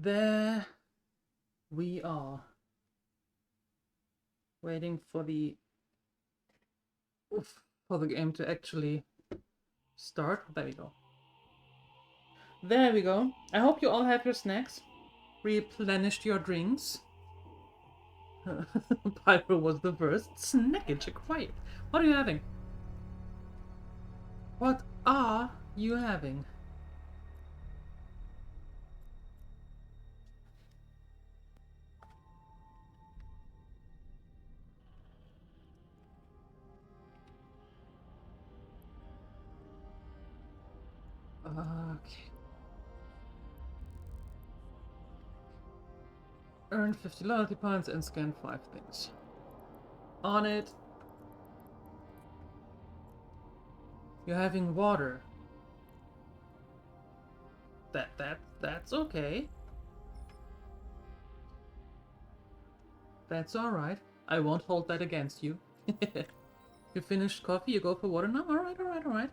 there we are. Waiting for the game to actually start. There we go. There we go. I hope you all have your snacks. Replenished your drinks. Pyro was the first. Snackage acquired. What are you having? What are you having? Okay. Earn 50 loyalty points and scan 5 things. On it. You're having water. That's okay. That's alright. I won't hold that against you. You finished coffee, you go for water now? Alright.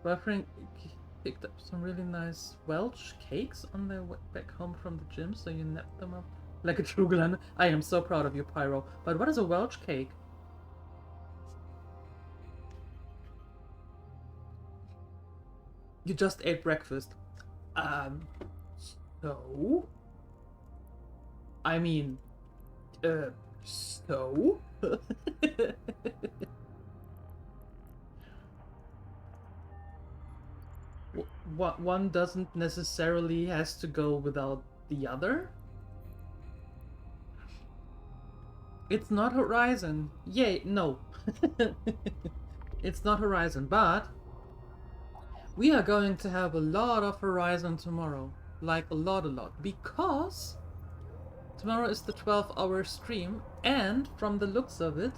Buffering picked up some really nice Welsh cakes on their way back home from the gym, so you napped them up like a true Glen. I am so proud of you, Pyro. But what is a Welsh cake? You just ate breakfast. So? I mean, so? What one doesn't necessarily has to go without the other? It's not Horizon. Yay, no. It's not Horizon, but we are going to have a lot of Horizon tomorrow. Like a lot. Because tomorrow is the 12-hour stream, and from the looks of it,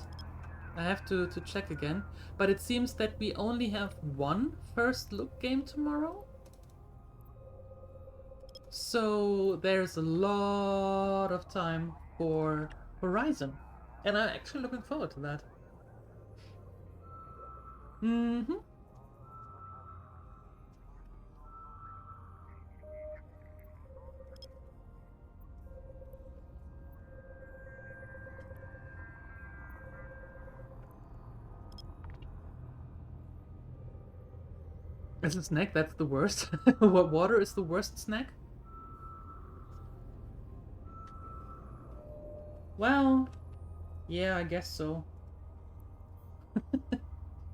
I have to check again, but it seems that we only have one first look game tomorrow. So there's a lot of time for Horizon. And I'm actually looking forward to that. Mm-hmm. As a snack, that's the worst. What, water is the worst snack? Well, yeah, I guess so.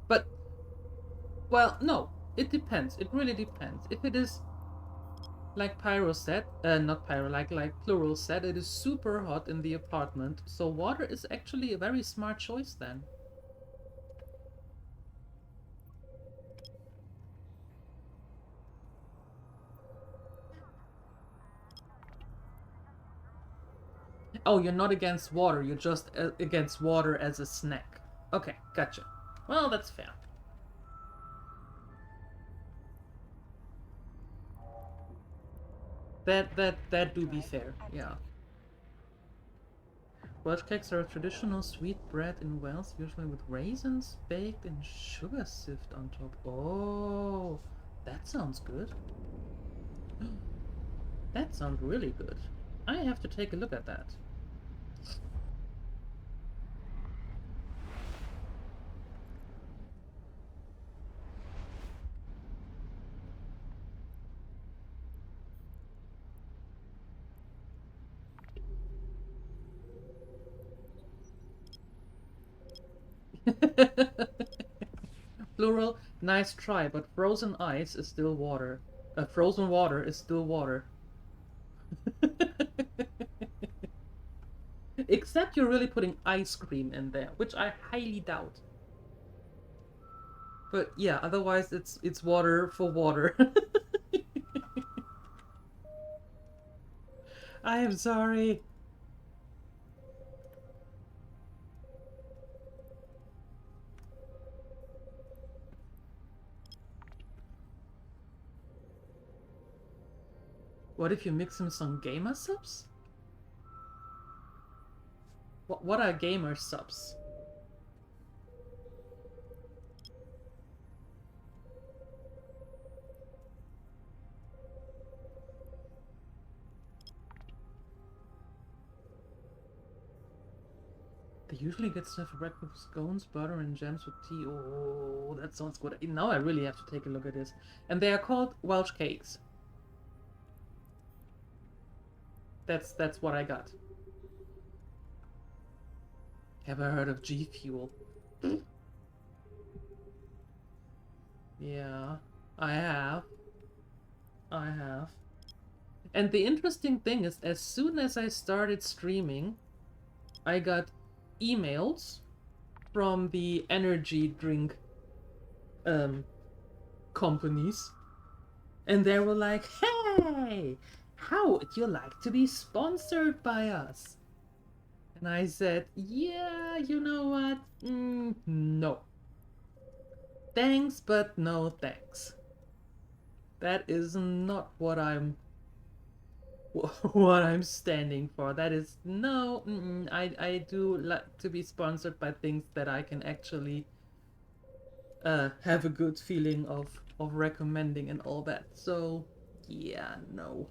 But, well, no, it depends. It really depends. If it is like Pyro said, not Pyro, like Plural said, it is super hot in the apartment, so water is actually a very smart choice then. Oh, you're not against water, you're just against water as a snack. Okay, gotcha. Well, that's fair. That do be fair, yeah. Welsh cakes are a traditional sweet bread in Wales, usually with raisins baked and sugar sift on top. Oh, that sounds good. That sounds really good. I have to take a look at that. Plural, nice try, but frozen ice is still water. Frozen water is still water. Except you're really putting ice cream in there, which I highly doubt. But yeah, otherwise it's water for water. I am sorry. What if you mix in some gamer subs? What are gamer subs? They usually get stuff bread with scones, butter, and jams with tea. Oh, that sounds good. Now I really have to take a look at this. And they are called Welsh cakes. That's what I got. Have I heard of G Fuel? Yeah, I have. I have. And the interesting thing is, as soon as I started streaming, I got emails from the energy drink companies, and they were like, hey, how would you like to be sponsored by us? And I said, yeah, you know what, no, thanks, but no thanks. That is not what I'm standing for. That is no. I do like to be sponsored by things that I can actually have a good feeling of recommending and all that. So yeah, no.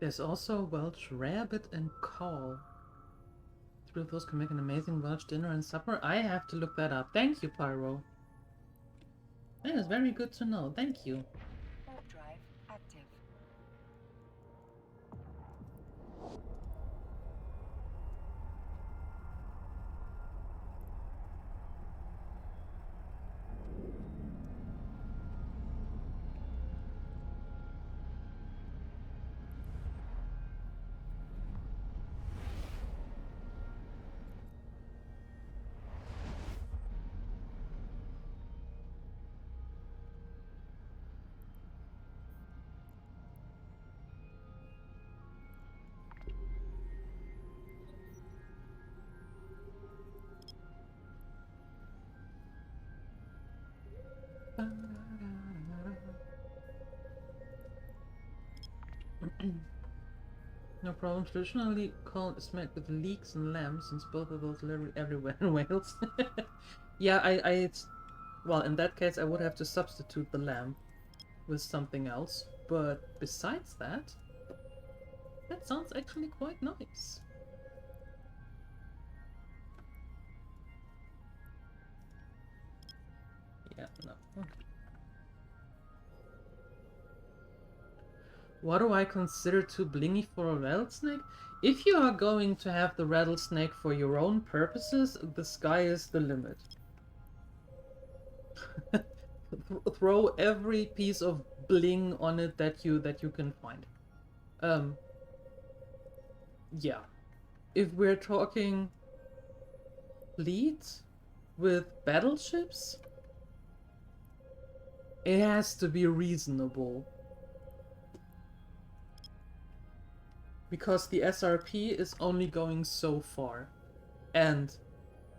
There's also Welsh rabbit and caul. Three of those can make an amazing Welsh dinner and supper. I have to look that up. Thank you, Pyro. That is very good to know. Thank you. Warp drive active. No problem. Traditionally called smack with leeks and lambs, since both of those live everywhere in Wales. Yeah, well, in that case, I would have to substitute the lamb with something else. But besides that, that sounds actually quite nice. Yeah, no. Okay. What do I consider too blingy for a rattlesnake? If you are going to have the rattlesnake for your own purposes, the sky is the limit. Throw every piece of bling on it that you can find. Yeah. If we're talking fleet with battleships, it has to be reasonable. Because the SRP is only going so far. And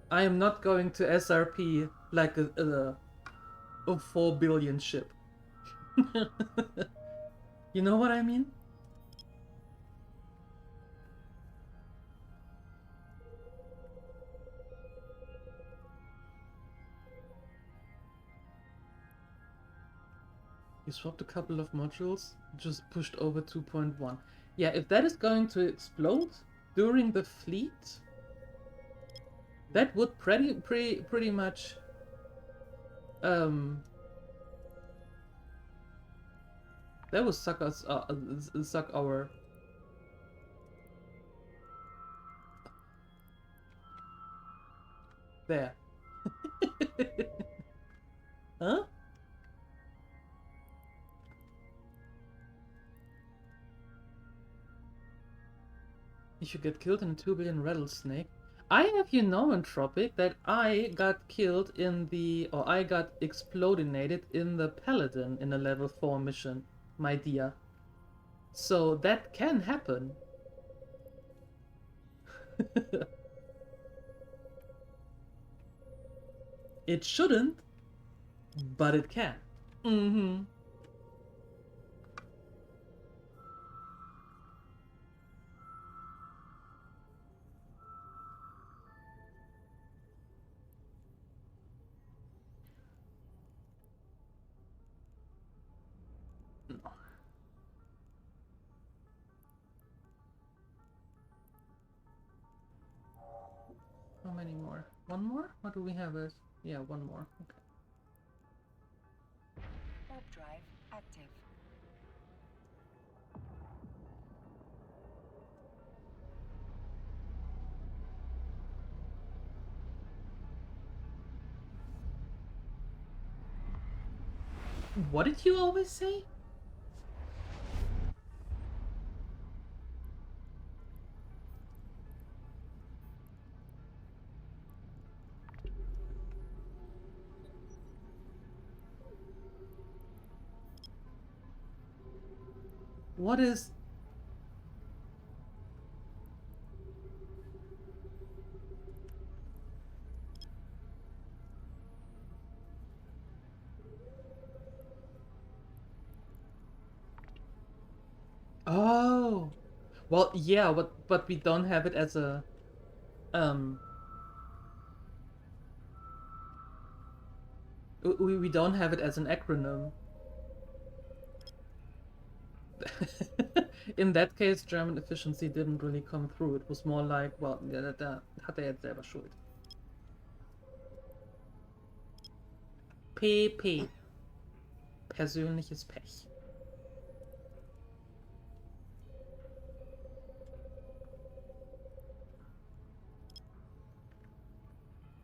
I am not going to SRP like a 4 billion ship. You know what I mean? You swapped a couple of modules, just pushed over 2.1. Yeah, if that is going to explode during the fleet, that would pretty much that would suck us suck our there. Huh? If you get killed in a 2 billion rattlesnake. I have you know, Entropic, that I got killed in the, or I got explodinated in the Paladin in a level 4 mission, my dear. So that can happen. It shouldn't, but it can. Mm-hmm. No. How many more? One more? What do we have? Yeah, one more. Okay. Warp drive active. What did you always say? What is... Oh! Well, yeah, but we don't have it as a... We don't have it as an acronym. In that case, German efficiency didn't really come through. It was more like, well, da hat er jetzt selber Schuld. PP. Persönliches Pech.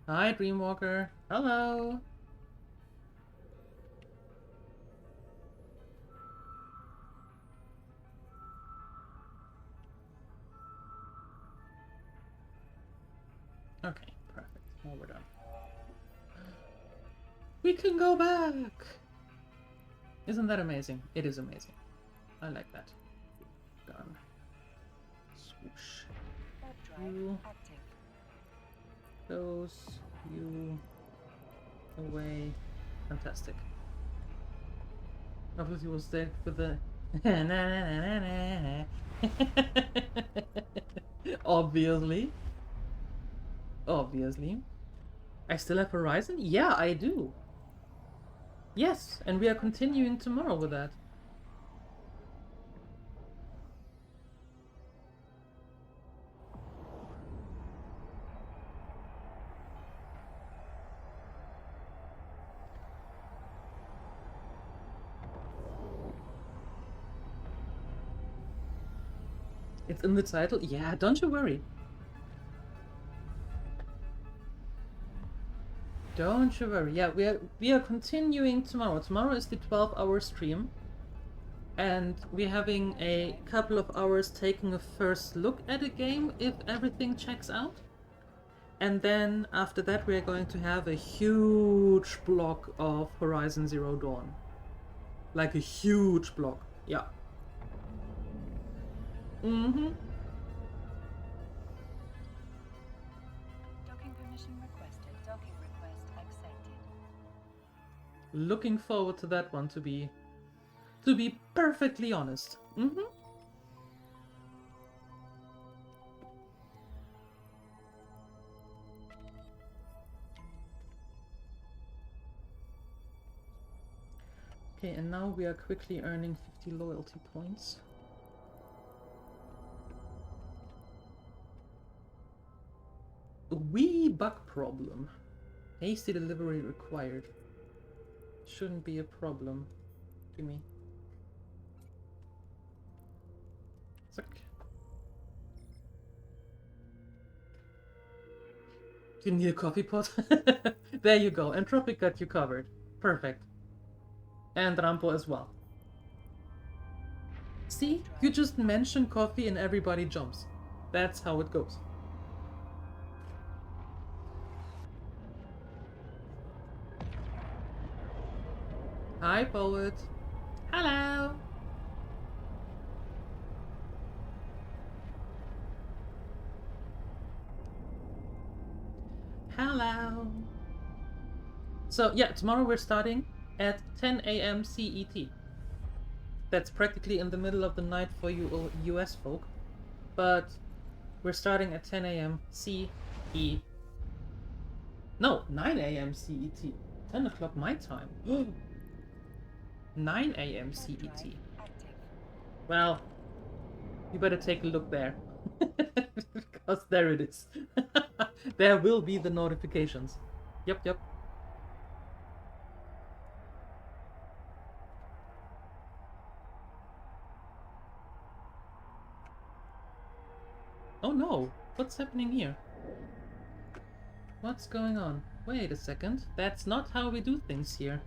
Hi, Dreamwalker. Hello. Okay, perfect. Now we're done. We can go back! Isn't that amazing? It is amazing. I like that. Done. Swoosh. Warp drive You. active. Those. You. Away. Fantastic. Obviously was there for the... Obviously. Obviously. I still have Horizon? Yeah, I do. Yes, and we are continuing tomorrow with that. It's in the title? Yeah, don't you worry. Don't you worry. Yeah, we are continuing tomorrow. Tomorrow is the 12-hour stream. And we're having a couple of hours taking a first look at a game if everything checks out. And then after that we are going to have a huge block of Horizon Zero Dawn. Like a huge block. Yeah. Mm-hmm. Docking permission requested. Docking request accepted. Looking forward to that one, to be perfectly honest. Mm-hmm. Okay, and now we are quickly earning 50 loyalty points. A wee bug problem. Hasty delivery required. Shouldn't be a problem. Gimme. Zack. You need a coffee pot? There you go. Entropic got you covered. Perfect. And Rampo as well. See? You just mention coffee and everybody jumps. That's how it goes. Hi, Poet. Hello. Hello. So yeah, tomorrow we're starting at 10 a.m. CET. That's practically in the middle of the night for you US folk. But we're starting at 10 a.m. CET. No, 9 a.m. CET. 10 o'clock my time. 9 a.m. CET. Active. Well, you better take a look there. Because there it is. There will be the notifications. Yep. Oh no, what's happening here? What's going on? Wait a second, that's not how we do things here.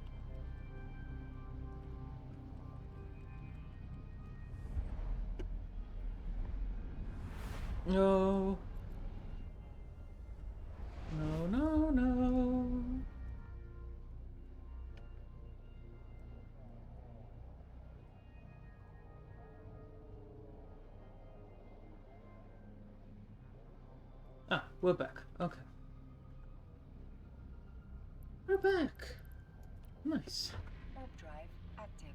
No. No. Ah, we're back. Okay. We're back. Nice. Warp drive active.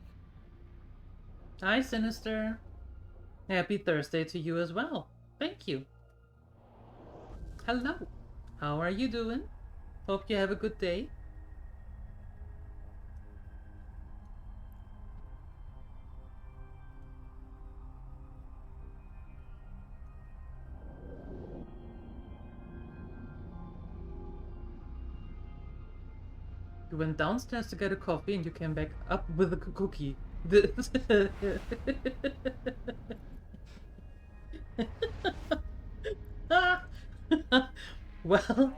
Hi, Sinister. Happy Thursday to you as well. Thank you. Hello. How are you doing? Hope you have a good day. You went downstairs to get a coffee and you came back up with a cookie. Well,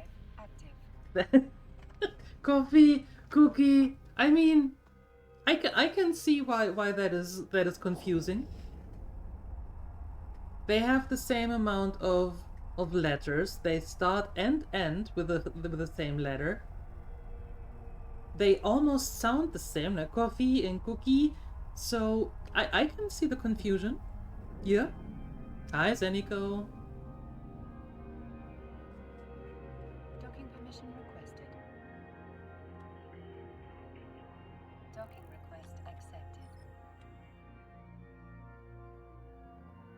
coffee, cookie. I mean, I can see why that is confusing. They have the same amount of letters. They start and end with the same letter. They almost sound the same, like coffee and cookie. So I can see the confusion. Yeah. Hi, Zeniko. Docking permission requested. Docking request accepted.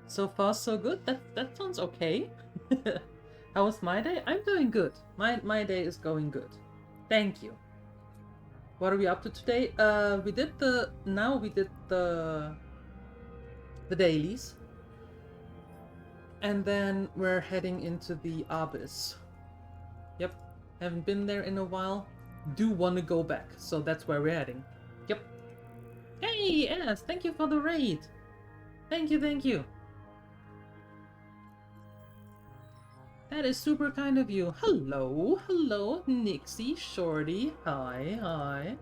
So far, so good. That sounds okay. How was my day? I'm doing good. My day is going good. Thank you. What are we up to today? We did the dailies. And then we're heading into the Abyss. Yep. Haven't been there in a while. Do want to go back. So that's where we're heading. Yep. Hey, S, thank you for the raid. Thank you. That is super kind of you. Hello, Nixie, Shorty. Hi.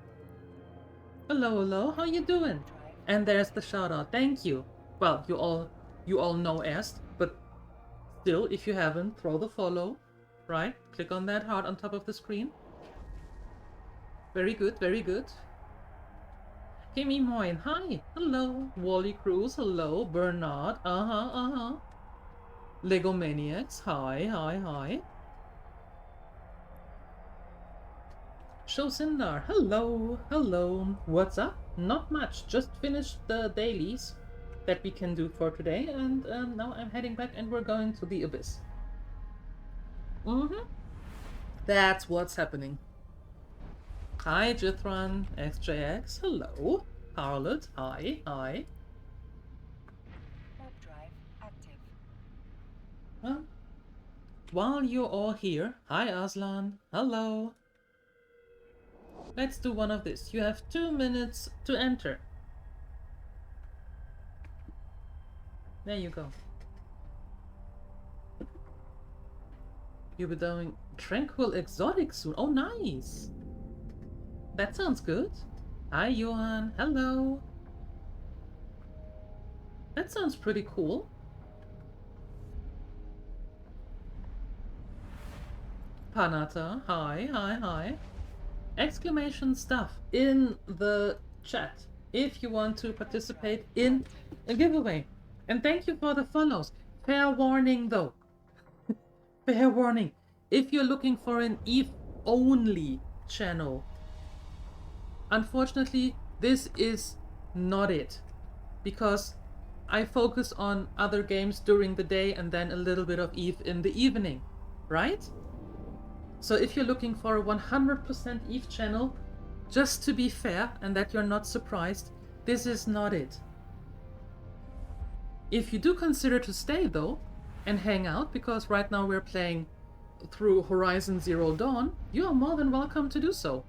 Hello, how you doing? And there's the shout out. Thank you. Well, you all know Est, but still, if you haven't, throw the follow. Right? Click on that heart on top of the screen. Very good. Kimmy Moin, hi. Hello. Wally Cruz, hello. Bernard, Lego Maniacs, hi. Shosindar, hello. What's up? Not much, just finished the dailies that we can do for today, and now I'm heading back and we're going to the Abyss. That's what's happening. Hi, Jithran, XJX, hello. Harlot, hi. Warp drive active. Well, while you're all here, hi Aslan, hello. Let's do one of this. You have 2 minutes to enter. There you go. You'll be doing Tranquil Exotic soon. Oh, nice. That sounds good. Hi, Johan. Hello. That sounds pretty cool. Panata, hi. Exclamation stuff in the chat if you want to participate in a giveaway. And thank you for the follows. Fair warning though. Fair warning. If you're looking for an EvE only channel, unfortunately, this is not it. Because I focus on other games during the day and then a little bit of EvE in the evening, right? So if you're looking for a 100% EvE channel, just to be fair and that you're not surprised, this is not it. If you do consider to stay though, and hang out, because right now we're playing through Horizon Zero Dawn, you are more than welcome to do so.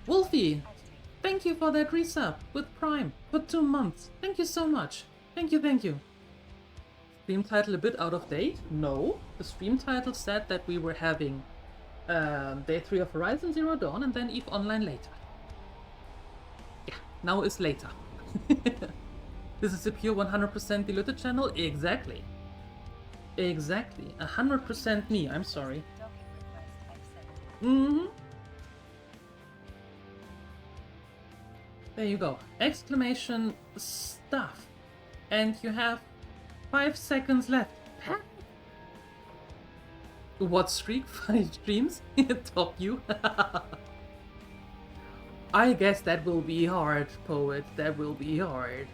Wolfie, thank you for that resub with Prime for 2 months. Thank you so much. Thank you, thank you. Stream title a bit out of date? No. The stream title said that we were having Day 3 of Horizon Zero Dawn and then EVE Online later. Yeah, now is later. This is a pure 100% DieLuette channel? Exactly. Exactly. 100% me, I'm sorry. Docking request accepted. Mm-hmm. There you go. Exclamation stuff. And you have 5 seconds left. What streak? 5 streams? Top you? I guess that will be hard, Poet. That will be hard.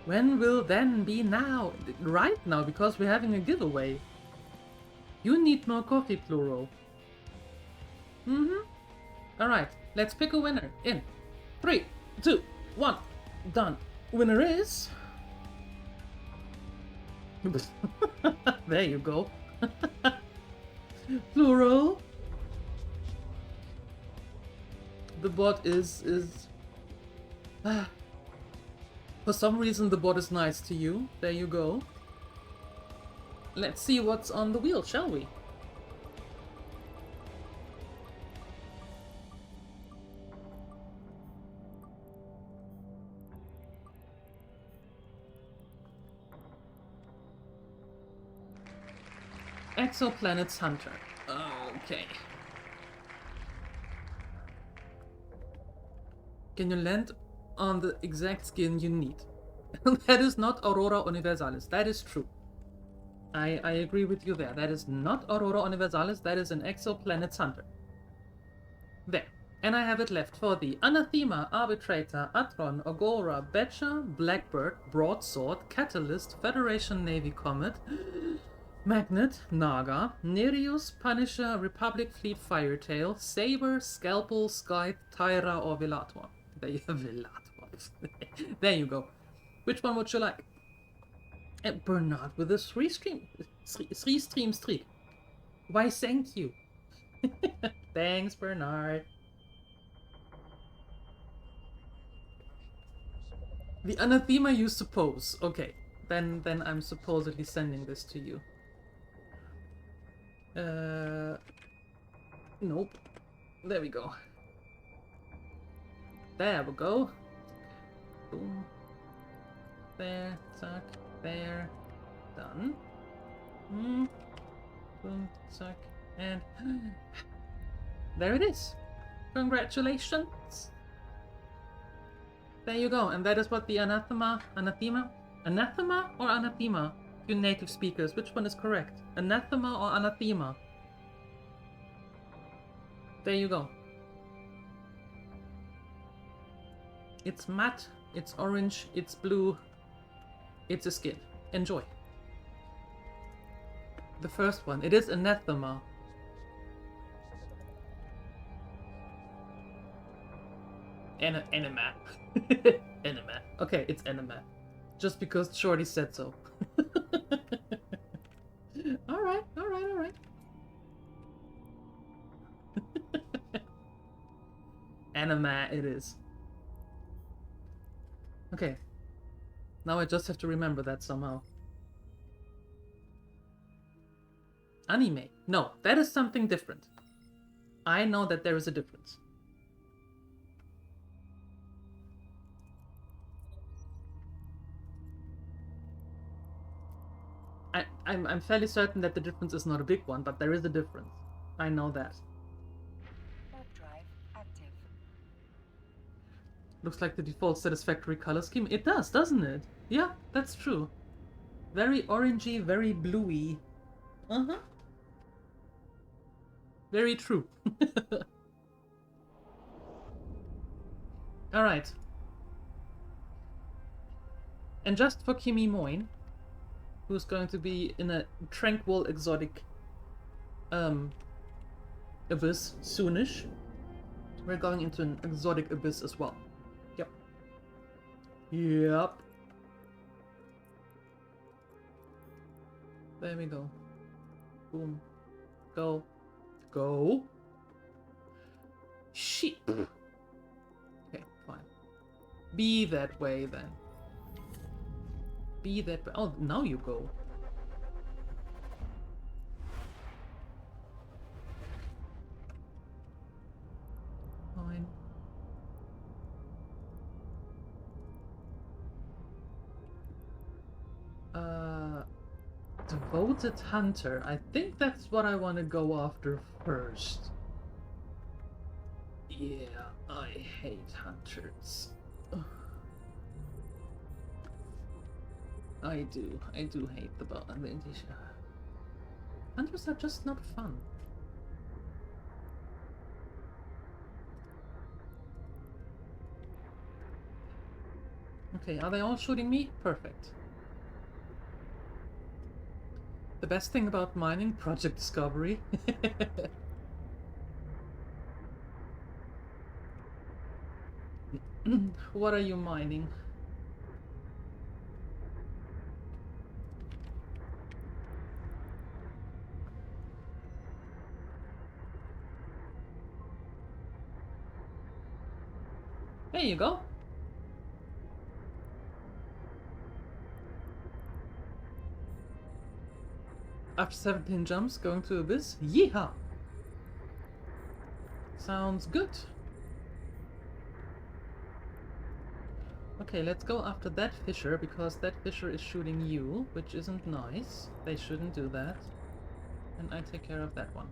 When will then be now? Right now, because we're having a giveaway. You need more coffee, Plural. Mm-hmm. Alright, let's pick a winner. In 3, 2, 1. Done. Winner is... There you go. Plural. The bot is... For some reason the bot is nice to you. There you go. Let's see what's on the wheel, shall we? Exoplanets Hunter. Okay. Can you land on the exact skin you need? That is not Aurora Universalis. That is true. I agree with you there. That is not Aurora Universalis. That is an Exoplanets Hunter. There. And I have it left for the Anathema, Arbitrator, Atron, Agora, Betcher, Blackbird, Broadsword, Catalyst, Federation Navy Comet, Magnet, Naga, Nereus, Punisher, Republic Fleet Firetail, Saber, Scalpel, Scythe, Tyra, or Velator. There you have Velator. There you go. Which one would you like? Bernard with a 3 stream streak. Why, thank you. Thanks, Bernard. The Anathema you suppose. Okay, then I'm supposedly sending this to you. Nope. There we go. There we go. Boom. There, suck, there. Done. Boom, suck, and there it is. Congratulations. There you go, and that is what the anathema or anathema? You native speakers, which one is correct? Anathema or anathema? There you go. It's matte, it's orange, it's blue, it's a skin. Enjoy. The first one, it is anathema. Enema. Enema. Okay, it's enema. Just because Shorty said so. Alright. Anima it is. Okay. Now I just have to remember that somehow. Anime. No, that is something different. I know that there is a difference. I'm fairly certain that the difference is not a big one, but there is a difference. I know that. Warp drive active. Looks like the default satisfactory color scheme. It does, doesn't it? Yeah, that's true. Very orangey, very bluey. Uh-huh. Very true. Alright. And just for Kimi Moin, who's going to be in a tranquil exotic abyss soonish, we're going into an exotic abyss as well. Yep. Yep. There we go. Boom. Go. Go. Shit. Okay, fine. Be that way then. Be that way. Oh, now you go. Fine. Devoted Hunter. I think that's what I want to go after first. Yeah, I hate hunters. Ugh. I do hate the hunters are just not fun. Okay, are they all shooting me? Perfect. The best thing about mining, project discovery. What are you mining? There you go. After 17 jumps, going to Abyss? Yeehaw! Sounds good. Okay, let's go after that fisher, because that fisher is shooting you, which isn't nice. They shouldn't do that. And I take care of that one.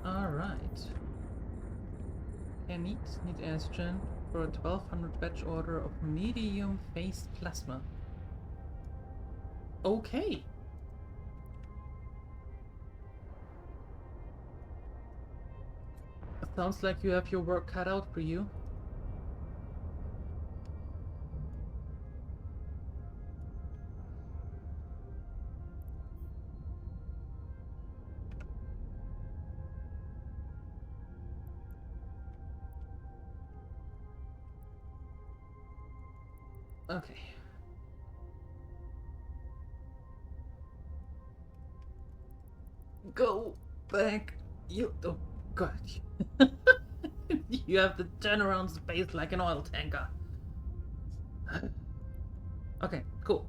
Alright. Need estrogen for a 1200 batch order of medium phase plasma. Okay. Sounds like you have your work cut out for you. Okay. Go back. You. Oh, God. You have to turn around space like an oil tanker. Okay, cool.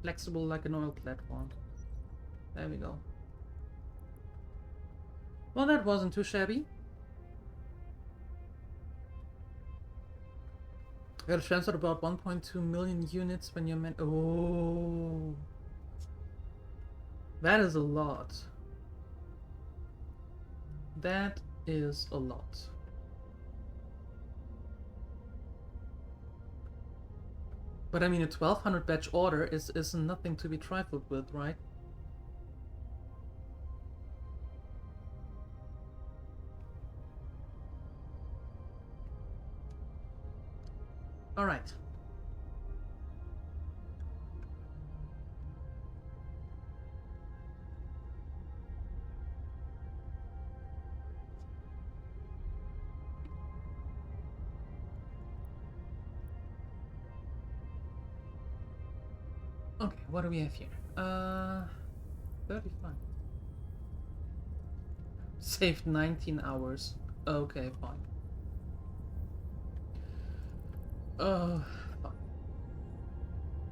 Flexible like an oil platform. There we go. Well, that wasn't too shabby. I got a chance at about 1.2 million units when you're meant. Oh, that is a lot. That is a lot. But I mean, a 1200 batch order is nothing to be trifled with, right? All right. Okay, what do we have here? 35. Saved 19 hours. Okay, fine. Fine.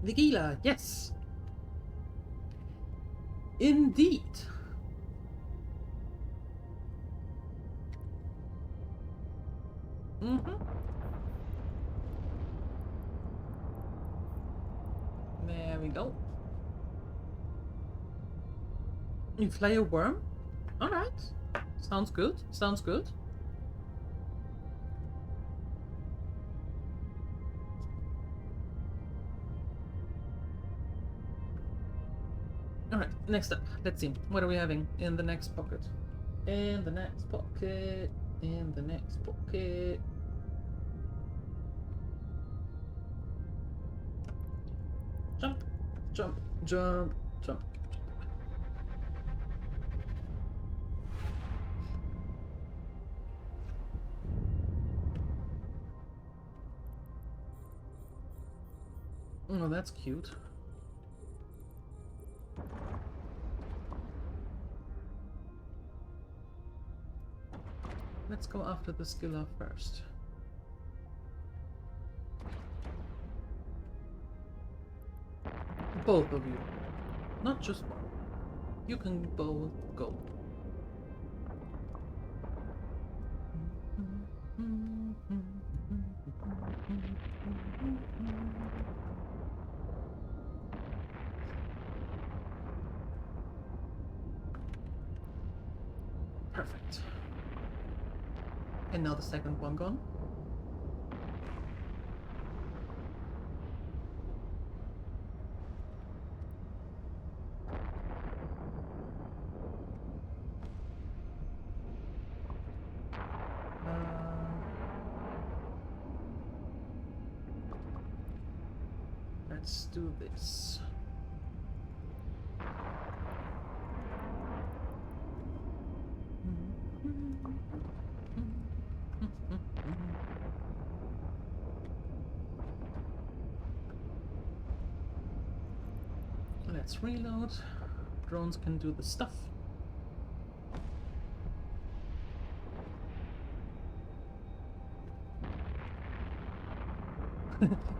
The Gila, yes! Indeed! There we go. You fly a worm? Alright. Sounds good. Sounds good. Next up, let's see. What are we having in the next pocket? In the next pocket. In the next pocket. Jump, jump, jump, jump. Oh, that's cute. Let's go after the Gila first. Both of you. Not just one. You can both go. Perfect. And now the second one gone. Let's do this. Let's reload. Drones can do the stuff.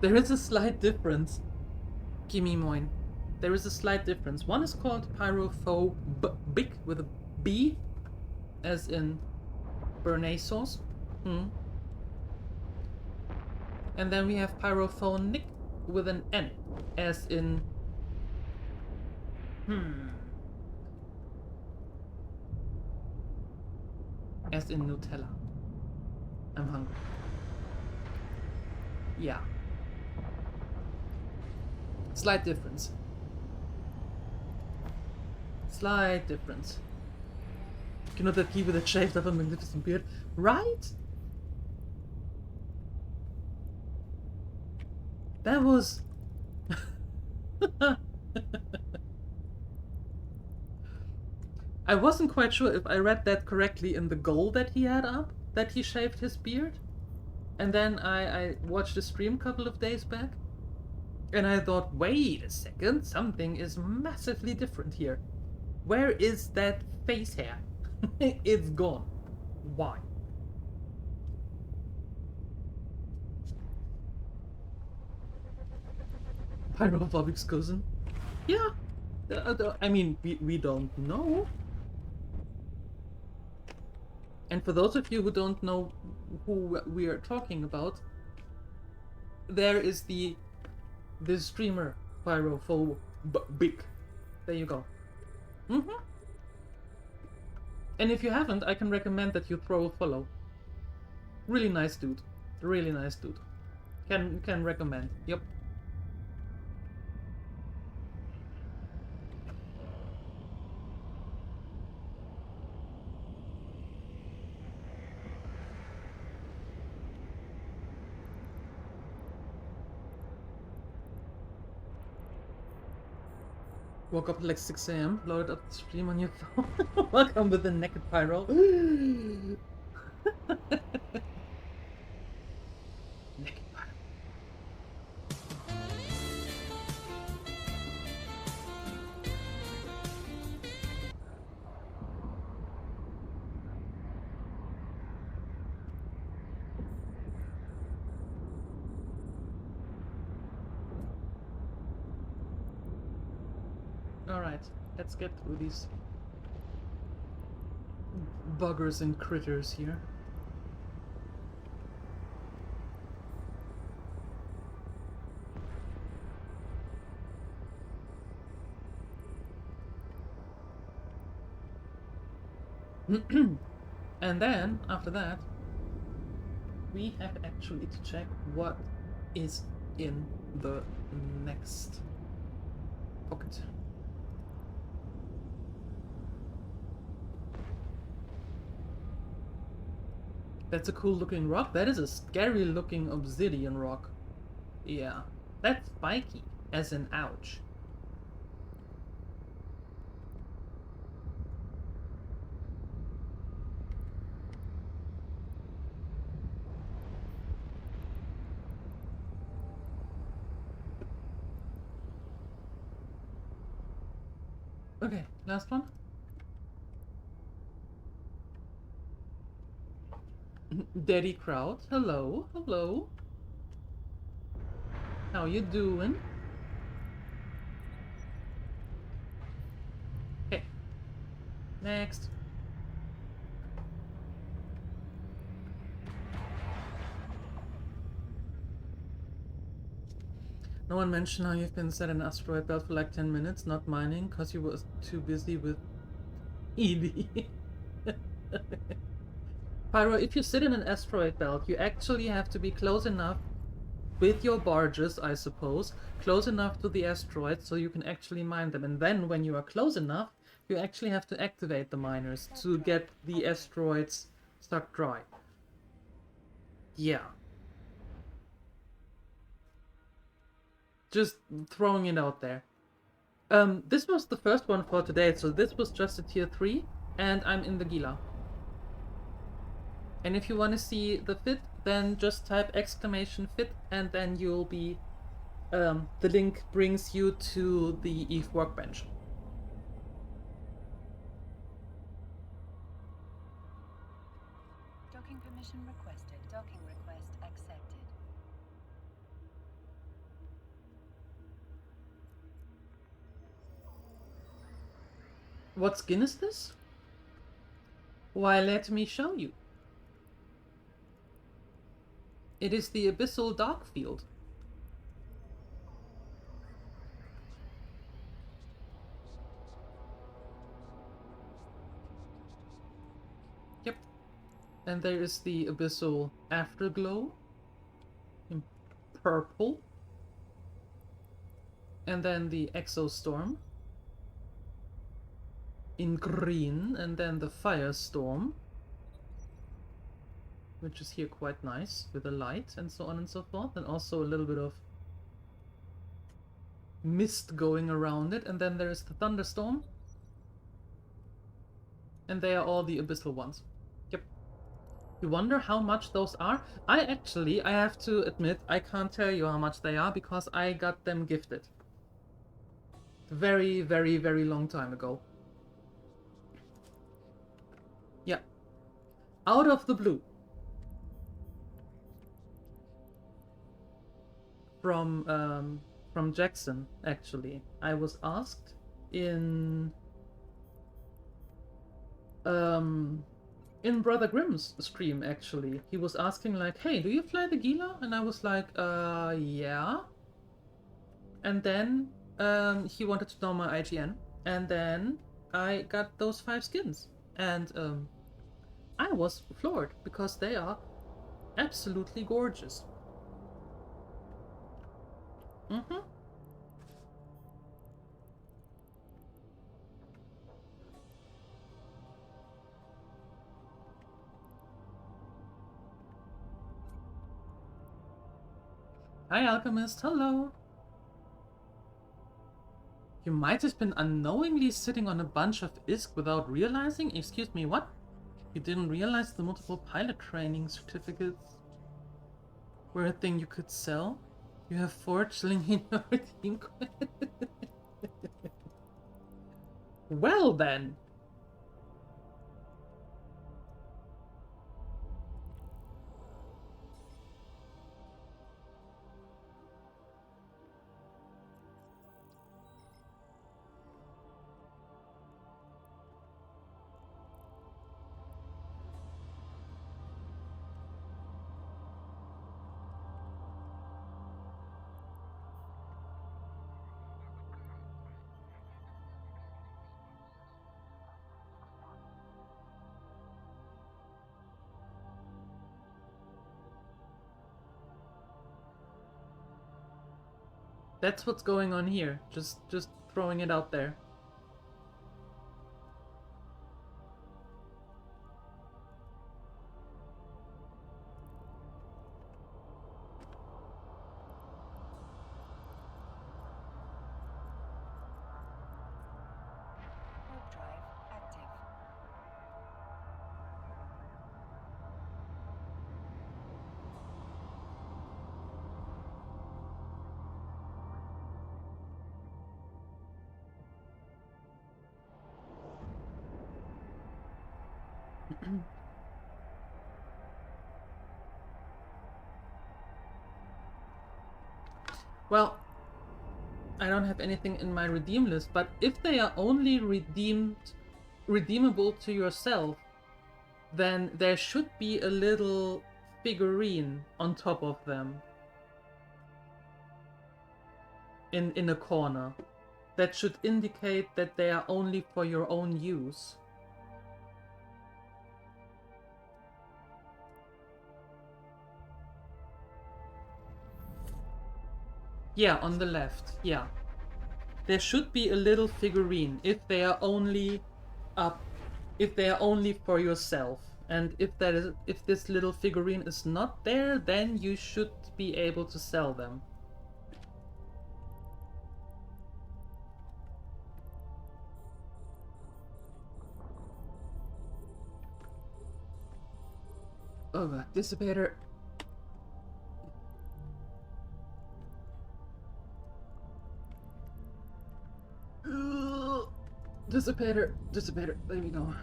There is a slight difference. Gimme moin. There is a slight difference. One is called Pyrophobic with a B, as in Béarnaise sauce. And then we have Pyrophonic with an N, as in as in Nutella. I'm hungry. Yeah. Slight difference. Slight difference. You know that he with a shaved up a magnificent beard? Right? That was... I wasn't quite sure if I read that correctly in the goal that he had up, that he shaved his beard. And then I watched a stream a couple of days back, and I thought, wait a second, something is massively different here. Where is that face hair? It's gone. Why? Pyrophobic's cousin? Yeah. I mean, we don't know. And for those of you who don't know who we are talking about, there is the streamer Pyrophobic. There you go. And if you haven't, I can recommend that you throw a follow. Really nice dude. Really nice dude. Can recommend. Yep. Woke up at like 6 AM, loaded up the stream on your phone. Welcome with the naked pyro. Naked pyro. Alright, let's get through these buggers and critters here. And then, after that, we have actually to check what is in the next pocket. That's a cool looking rock. That is a scary looking obsidian rock. Yeah. That's spiky, as in ouch. Okay, last one. Daddy Crowd, hello, hello. How you doing? Okay. Next. No one mentioned how you've been set in asteroid belt for like 10 minutes, not mining, cause you were too busy with EvE. Pyro, if you sit in an asteroid belt, you actually have to be close enough with your barges, I suppose, close enough to the asteroids so you can actually mine them. And then when you are close enough, you actually have to activate the miners to get the asteroids stuck dry. Yeah. Just throwing it out there. This was the first one for today, so this was just a tier 3, and I'm in the Gila. And if you want to see the fit, then just type !fit, and then you'll be... the link brings you to the EvE workbench. Docking permission requested. Docking request accepted. What skin is this? Why, let me show you. It is the Abyssal Darkfield. Yep. And there is the Abyssal Afterglow in purple. And then the Exostorm in green, and then the Firestorm, which is here quite nice, with a light and so on and so forth, and also a little bit of mist going around it, and then there is the Thunderstorm, and they are all the Abyssal ones. Yep. You wonder how much those are? I have to admit, I can't tell you how much they are, because I got them gifted. Very, very, very long time ago. Yeah. Out of the blue. From Jackson, actually. I was asked in Brother Grimm's stream, actually. He was asking like, hey, do you fly the Gila? And I was like, yeah. And then he wanted to know my IGN, and then I got those 5 skins, and I was floored because they are absolutely gorgeous. Hi Alchemist, hello! You might have been unknowingly sitting on a bunch of ISK without realizing? Excuse me, what? You didn't realize the multiple pilot training certificates were a thing you could sell? You have 4 chilling in your team. Well then! That's what's going on here. Just throwing it out there. Well, I don't have anything in my redeem list, but if they are only redeemable to yourself, then there should be a little figurine on top of them. In a corner. That should indicate that they are only for your own use. Yeah, on the left, yeah. There should be a little figurine if they are only for yourself. And if this little figurine is not there, then you should be able to sell them. Oh god, Dissipator. Dissipator, there we go.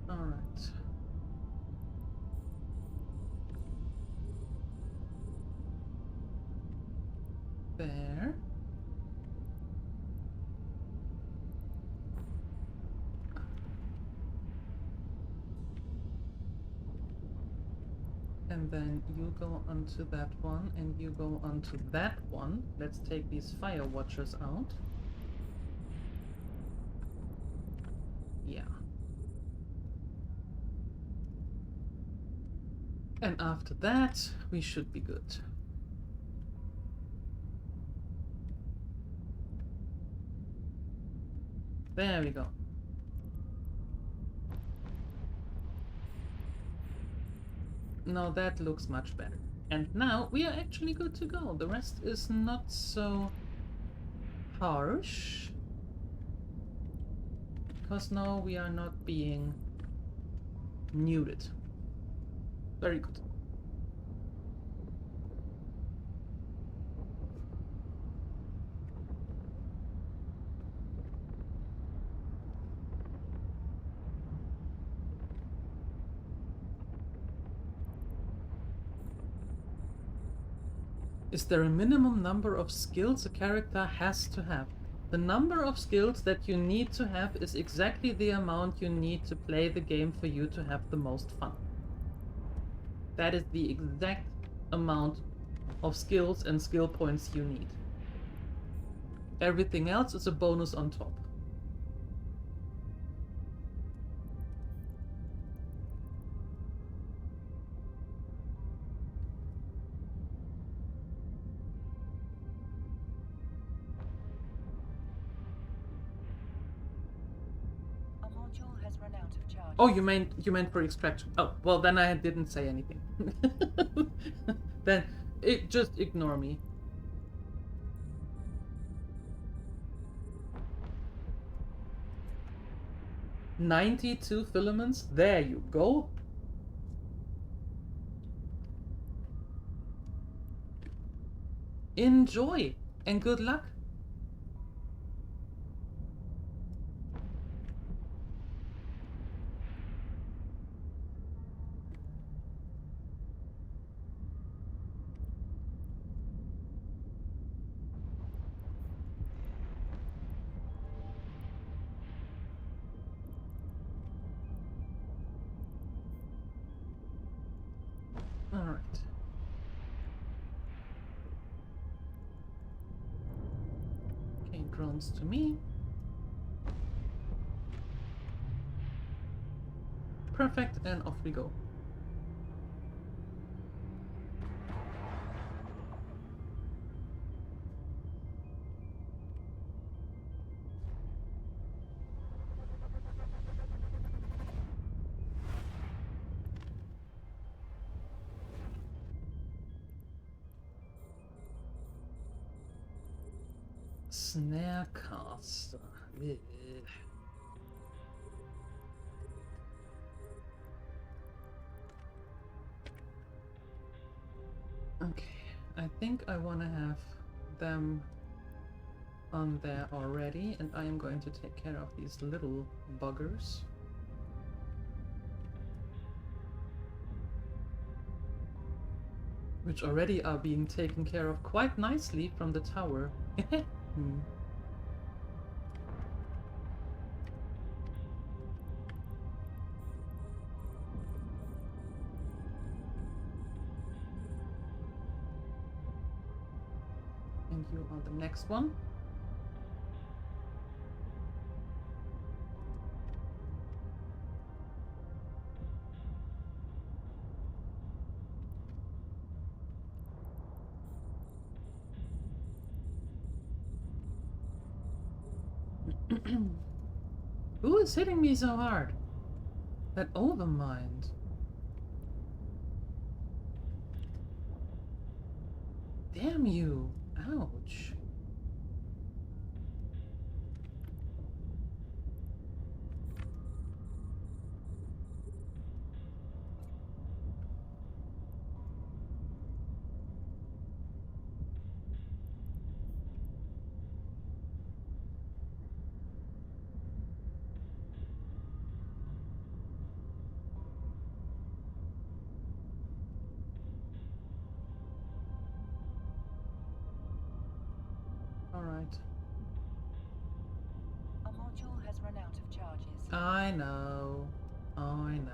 Alright. There. And then you go onto that one, and you go onto that one. Let's take these fire watchers out. Yeah. And after that, we should be good. There we go. Now that looks much better. And now we are actually good to go. The rest is not so harsh. Because now we are not being muted. Very good. Is there a minimum number of skills a character has to have? The number of skills that you need to have is exactly the amount you need to play the game for you to have the most fun. That is the exact amount of skills and skill points you need. Everything else is a bonus on top. Oh, you meant for extraction. Oh, well then I didn't say anything. Then just ignore me. $92 filaments. There you go. Enjoy and good luck. Alright. Okay, drones to me. Perfect, and off we go. Snarecaster. Okay, I think I want to have them on there already, and I am going to take care of these little buggers. Which already are being taken care of quite nicely from the tower. Hmm. And you are the next one. Who is hitting me so hard? That overmind. Damn you. Ouch. Alright. A module has run out of charges. I know. I know.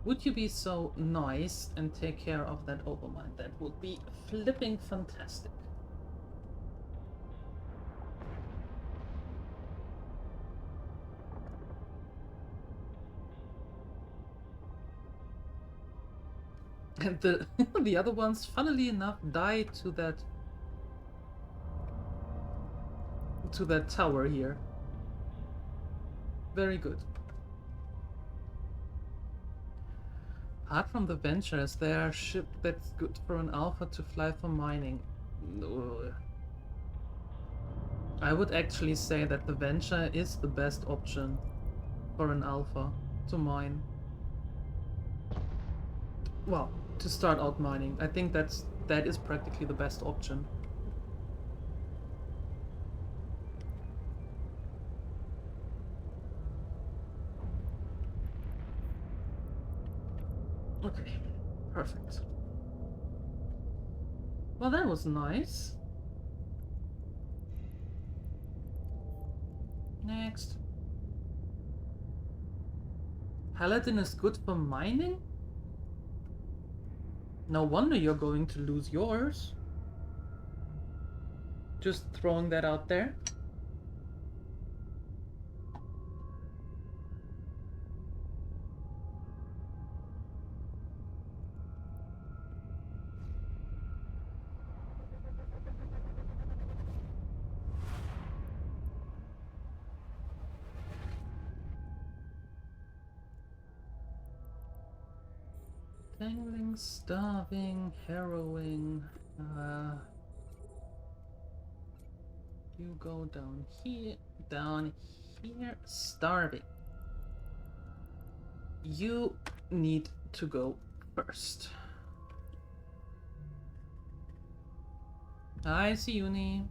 Would you be so nice and take care of that overmind? That would be flipping fantastic. And the the other ones, funnily enough, died to that tower here. Very good. Apart from the Venture, is there a ship that's good for an alpha to fly for mining? No. I would actually say that the Venture is the best option for an alpha to mine. Well, to start out mining. I think that is practically the best option. Okay, perfect. Well, that was nice. Next. Paladin is good for mining? No wonder you're going to lose yours. Just throwing that out there. Tangling, starving, harrowing. You go down here, starving. You need to go first. Hi, Siuni.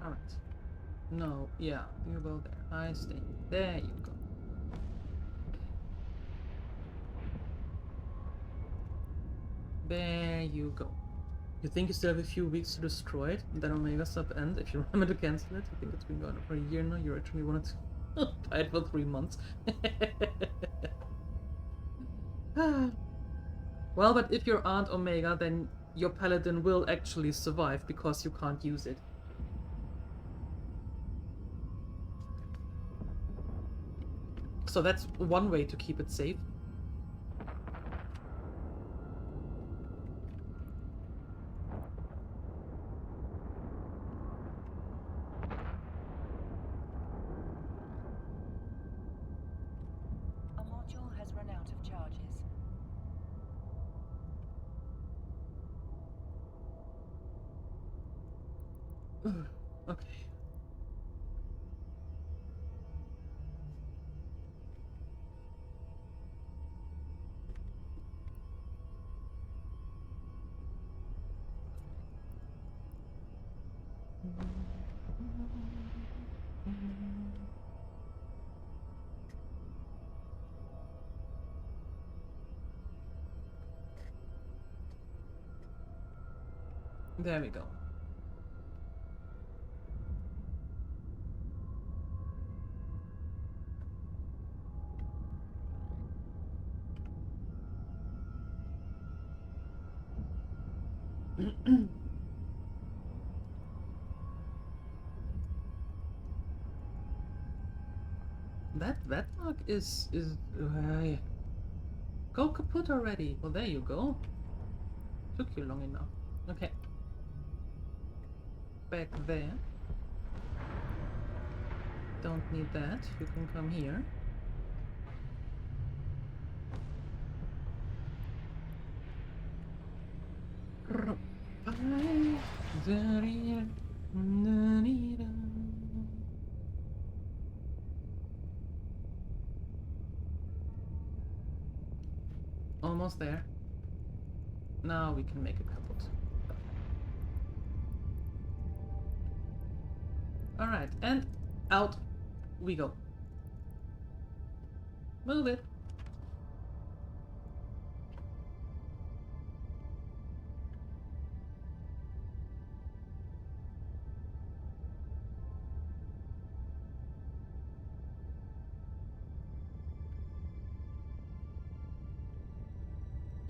Alright. No, yeah, you go there. I stay. There you go. There you go. You think you still have a few weeks to destroy it, and then Omega sub end if you remember to cancel it? I think it's been going on for a year now. You actually wanted to buy it for 3 months. Well, but if you're Aunt Omega, then your paladin will actually survive because you can't use it. So that's one way to keep it safe. A module has run out of charges. Okay. There we go. That mark is go kaput already. Well, there you go. Took you long enough. Okay. Back there. Don't need that. You can come here. Almost there. Now we can make it kaput. Alright, and out we go. Move it.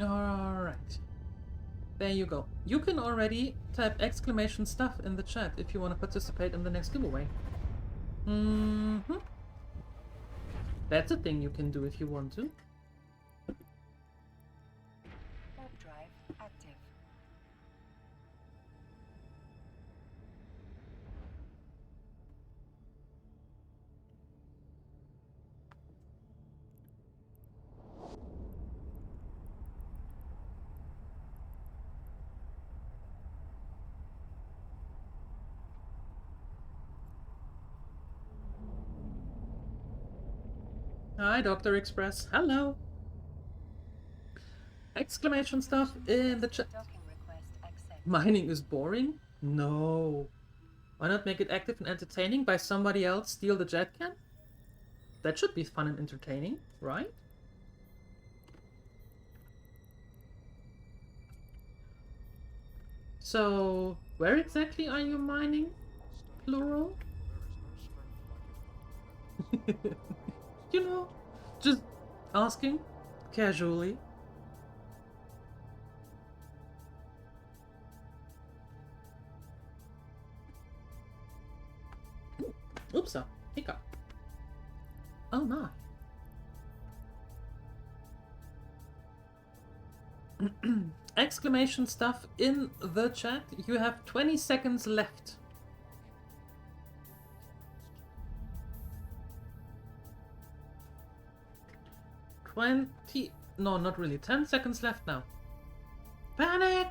Alright. There you go. You can already type exclamation stuff in the chat if you want to participate in the next giveaway. That's a thing you can do if you want to. Warp drive active. Hi, Dr. Express. Hello. Exclamation stuff in the chat. Docking request accept. Mining is boring? No. Why not make it active and entertaining by somebody else steal the jet can? That should be fun and entertaining, right? So, where exactly are you mining? Plural? You know, just asking casually. Oops, hiccup. Oh my. Exclamation stuff in the chat. You have 20 seconds left. 20... No, not really. 10 seconds left now. Panic!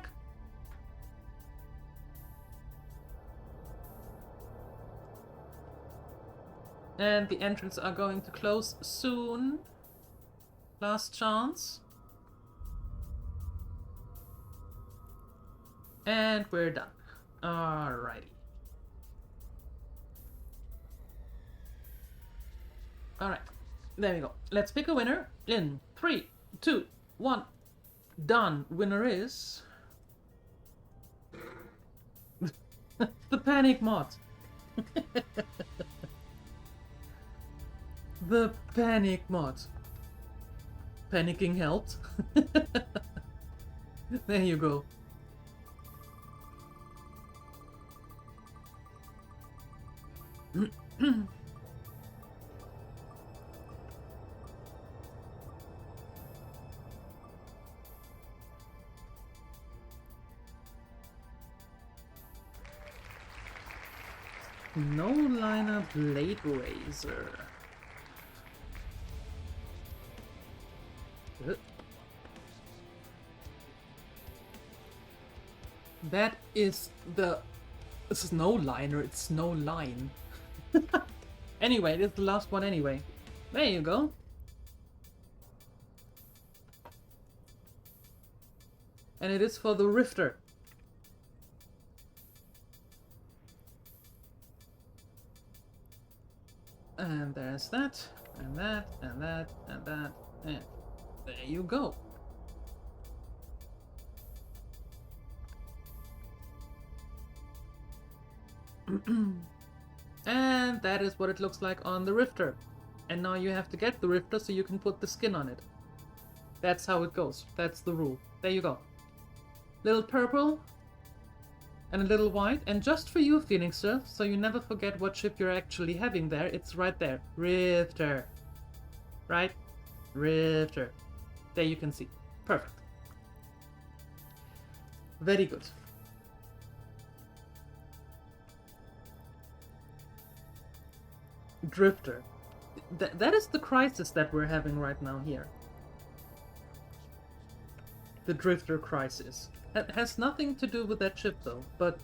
And the entrance are going to close soon. Last chance. And we're done. Alrighty. Alright. There we go. Let's pick a winner in 3, 2, 1. Done. Winner is... the Panic mod. The Panic mod. Panicking helped. There you go. No liner blade razor. That is the snow liner, it's snow line. Anyway, it's the last one anyway. There you go. And it is for the Rifter. And there's that, and that, and that, and that, and there you go. And that is what it looks like on the Rifter. And now you have to get the Rifter so you can put the skin on it. That's how it goes. That's the rule. There you go. Little purple and a little white. And just for you, Phoenixer, so you never forget what ship you're actually having there, it's right there. Rifter. Right? Rifter. There you can see. Perfect. Very good. Drifter. That is the crisis that we're having right now here. The Drifter crisis. It has nothing to do with that ship though, but...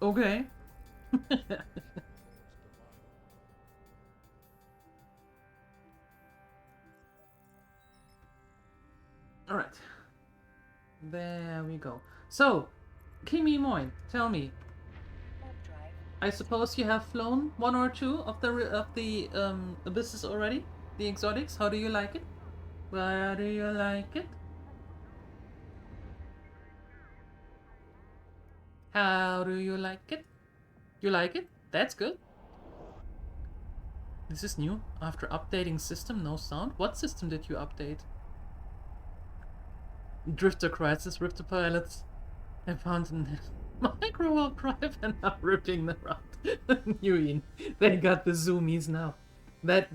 Okay. Alright. There we go. So, Kimi Moin, tell me. I suppose you have flown one or two of the abysses already? The exotics? How do you like it? Where do you like it? How do you like it? You like it? That's good. This is new. After updating system, no sound. What system did you update? Drifter crisis, Rifter pilots. I found an micro warp drive and now ripping them around. New they got the zoomies now. That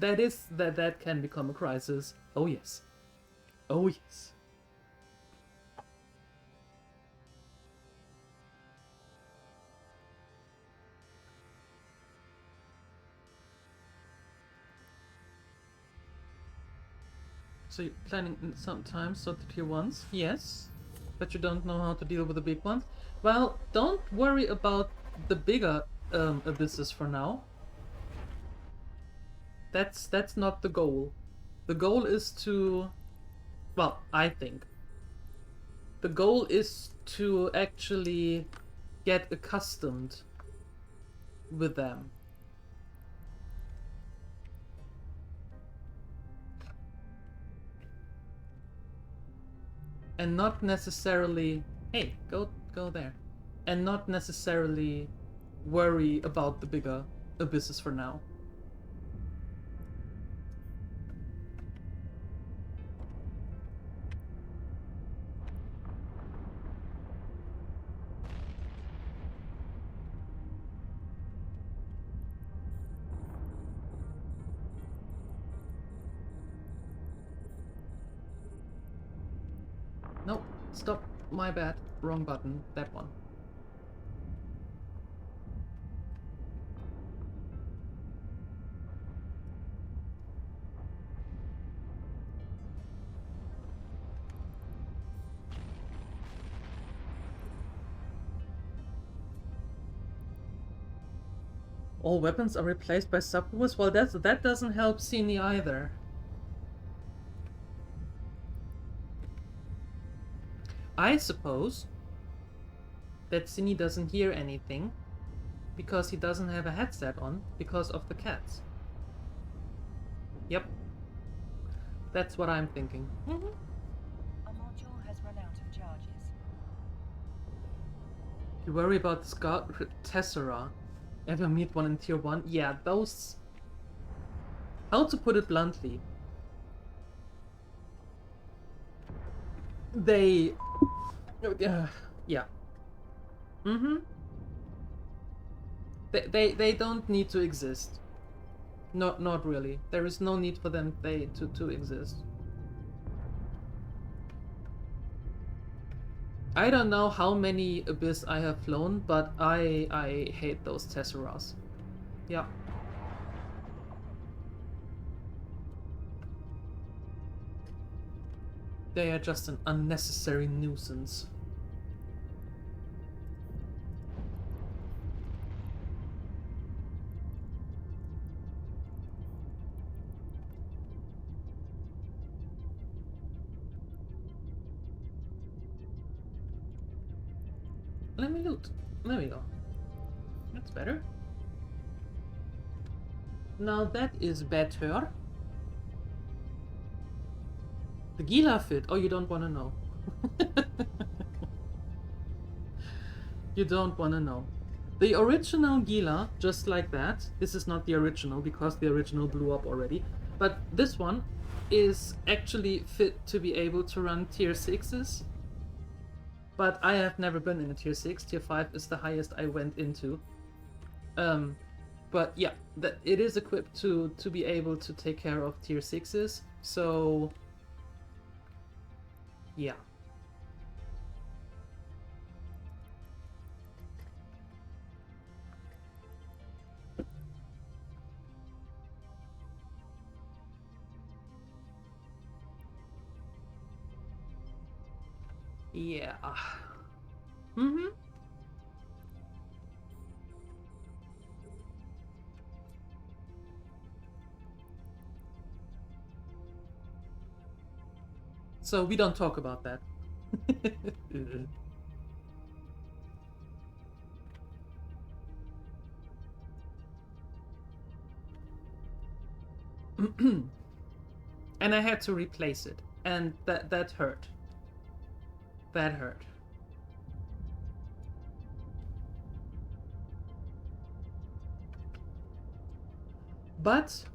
can become a crisis. Oh yes. Oh yes. So you're planning sometimes sort the tier 1s? Yes. But you don't know how to deal with the big ones? Well, don't worry about the bigger abysses for now. That's not the goal. The goal is to... Well, I think. The goal is to actually get accustomed with them. And not necessarily... Hey, go there. And not necessarily worry about the bigger abysses for now. Nope, stop, my bad, wrong button, that one. All weapons are replaced by subwoofers? Well, that doesn't help Cine either. I suppose that Cine doesn't hear anything because he doesn't have a headset on because of the cats. Yep. That's what I'm thinking. A module has run out of charges. You worry about the Scout Tessera. Ever meet one in tier 1? Yeah, those... How to put it bluntly? they... yeah. Mm-hmm. They don't need to exist. Not really. There is no need for them to exist. I don't know how many Abyss I have flown, but I hate those Tesseras. Yeah. They are just an unnecessary nuisance. Let me loot. There we go. That's better. Now that is better. The Gila fit. Oh, you don't want to know. You don't want to know. The original Gila, just like that. This is not the original because the original blew up already. But this one is actually fit to be able to run tier 6s. But I have never been in a tier 6. Tier 5 is the highest I went into. But yeah, it is equipped to be able to take care of tier 6s. So yeah. Yeah. Mm-hmm. So we don't talk about that. And I had to replace it, and that hurt. That hurt. But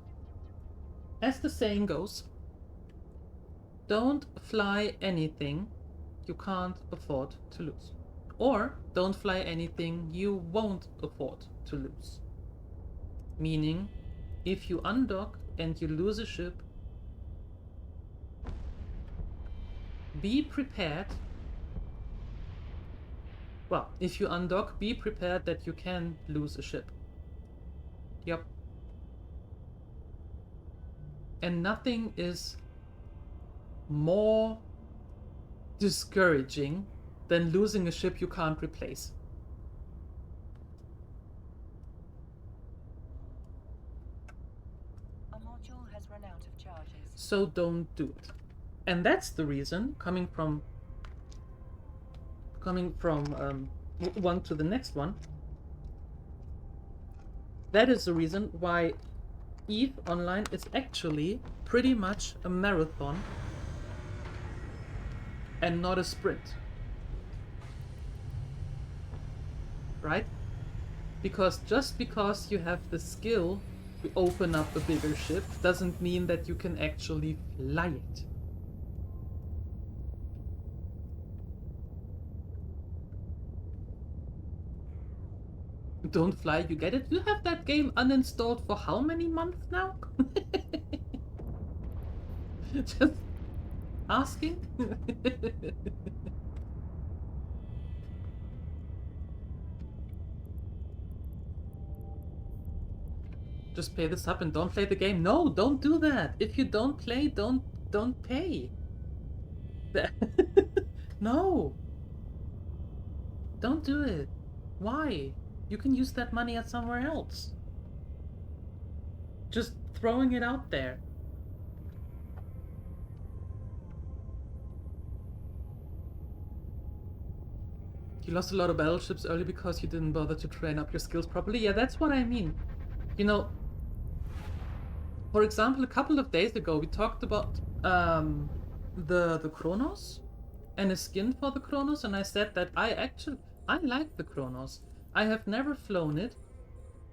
as the saying goes, don't fly anything you can't afford to lose. Or don't fly anything you won't afford to lose. Meaning, if you undock and you lose a ship, be prepared. Well, if you undock, be prepared that you can lose a ship. Yep. And nothing is more discouraging than losing a ship you can't replace. A module has run out of charges. So don't do it. And that's the reason, coming from one to the next one, that is the reason why EvE Online is actually pretty much a marathon and not a sprint. Right? Because just because you have the skill to open up a bigger ship doesn't mean that you can actually fly it. Don't fly, you get it? You have that game uninstalled for how many months now? Just asking? Just pay the sub and don't play the game. No, don't do that. If you don't play, don't pay. No. Don't do it. Why? You can use that money at somewhere else. Just throwing it out there. You lost a lot of battleships early because you didn't bother to train up your skills properly. Yeah, that's what I mean. You know, for example, a couple of days ago we talked about the Kronos and a skin for the Kronos, and I said that I like the Kronos. I have never flown it,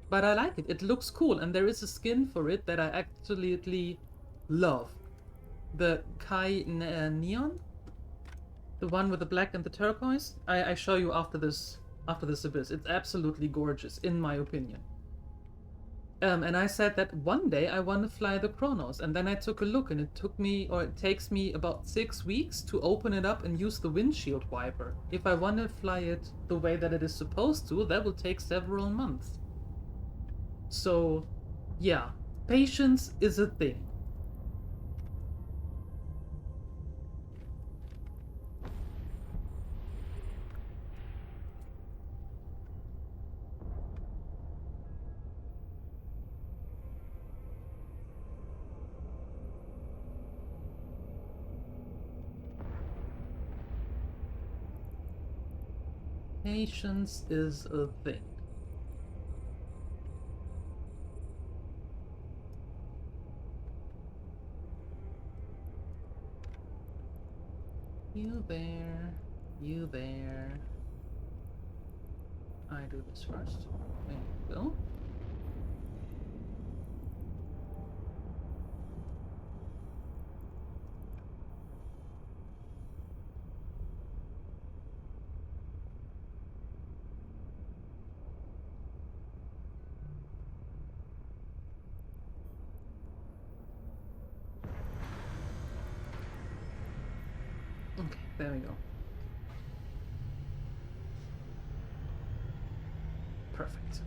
but I like it. It looks cool, and there is a skin for it that I absolutely love. The Kai Neon? The one with the black and the turquoise? I show you after this abyss. It's absolutely gorgeous, in my opinion. And I said that one day I want to fly the Kronos, and then I took a look, and it takes me about 6 weeks to open it up and use the windshield wiper. If I want to fly it the way that it is supposed to, that will take several months. So, yeah, patience is a thing. Patience is a thing. You there, you there. I do this first. There you go. Okay, there we go. Perfect.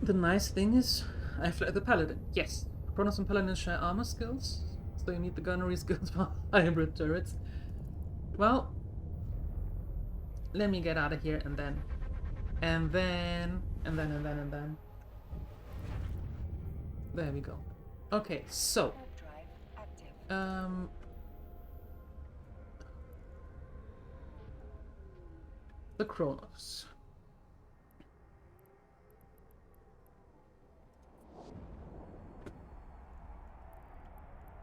The nice thing is, I fly the Paladin. Yes, Kronos and Paladin share armor skills, so you need the gunnery skills for hybrid turrets. Well, let me get out of here and then. There we go. Okay, so. The Kronos.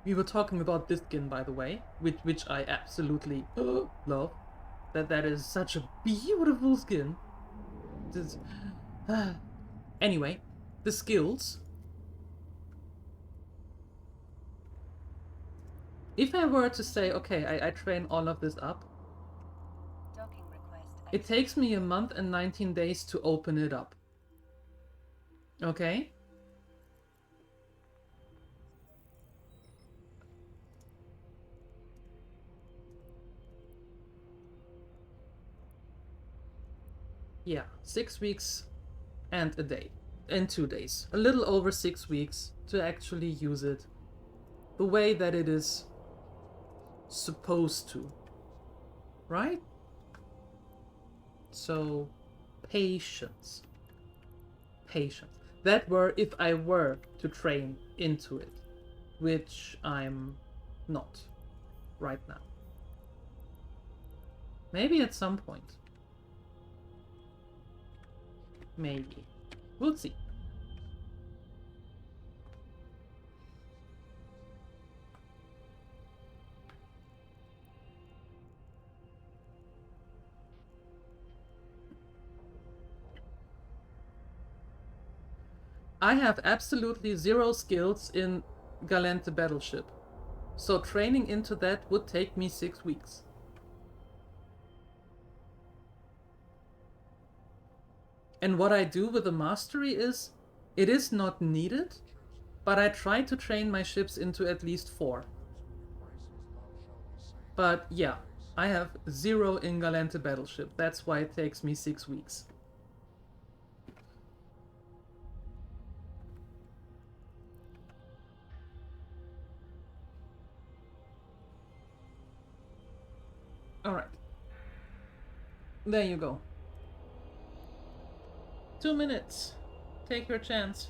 We were talking about this skin, by the way, which I absolutely love. That is such a beautiful skin. Anyway, the skills. If I were to say, okay, I train all of this up, it takes me a month and 19 days to open it up. Okay? Yeah, 6 weeks and a day. And 2 days. A little over 6 weeks to actually use it the way that it is supposed to. Right? So, patience. Patience. That were if I were to train into it, which I'm not right now. Maybe at some point. Maybe. We'll see. I have absolutely zero skills in Galente Battleship, so training into that would take me 6 weeks. And what I do with the mastery is, it is not needed, but I try to train my ships into at least 4. But yeah, I have 0 in Galente Battleship, that's why it takes me 6 weeks. Alright. There you go. 2 minutes. Take your chance.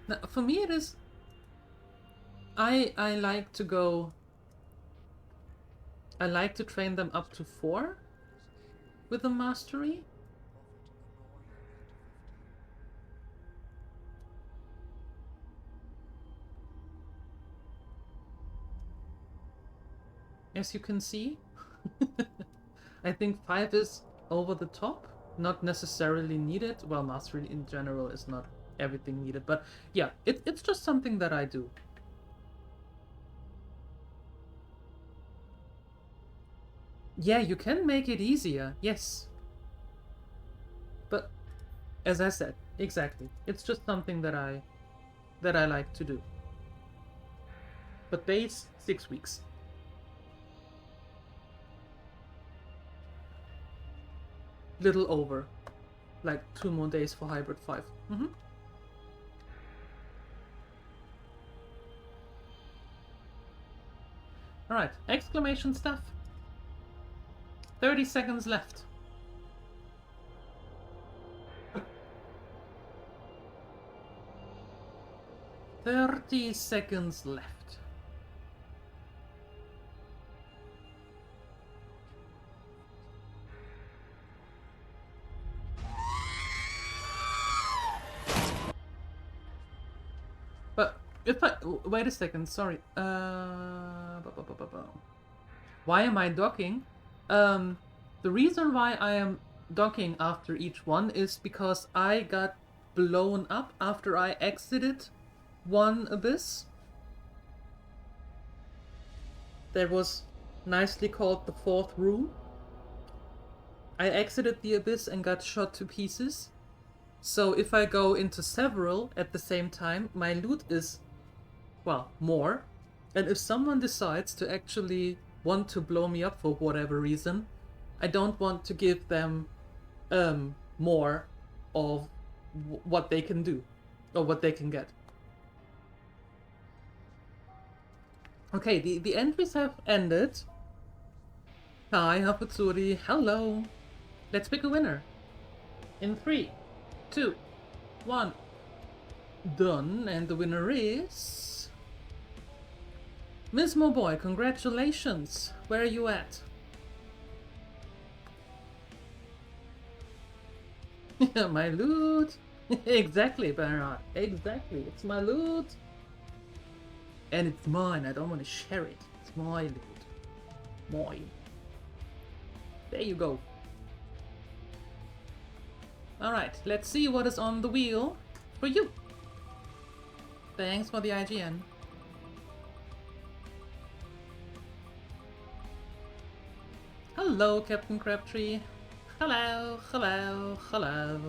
Now, for me it is... I like to go... I like to train them up to 4 with the mastery. as you can see. I think 5 is over the top, not necessarily needed. Well, mastery in general is not everything needed, but yeah, it's just something that I do. Yeah, you can make it easier, yes. But as I said, exactly, it's just something that I like to do. But days, 6 weeks. Little over. Like 2 more days for hybrid 5. Alright, exclamation stuff. 30 seconds left. "30 seconds left." But if I wait a second, sorry. Why am I docking? The reason why I am docking after each one is because I got blown up after I exited one abyss. That was nicely called the 4th room. I exited the abyss and got shot to pieces. So if I go into several at the same time, my loot is, well, more. And if someone decides to actually want to blow me up for whatever reason, I don't want to give them more of what they can do, or what they can get. Okay, the entries have ended. Hi, Haputsuri, hello. Let's pick a winner. In 3, 2, 1. Done, and the winner is... Miss Moboy, congratulations. Where are you at? My loot. Exactly, Bernard. Exactly. It's my loot. And it's mine. I don't want to share it. It's my loot. Mine. There you go. Alright, let's see what is on the wheel for you. Thanks for the IGN. Hello, Captain Crabtree. Hello, hello, hello.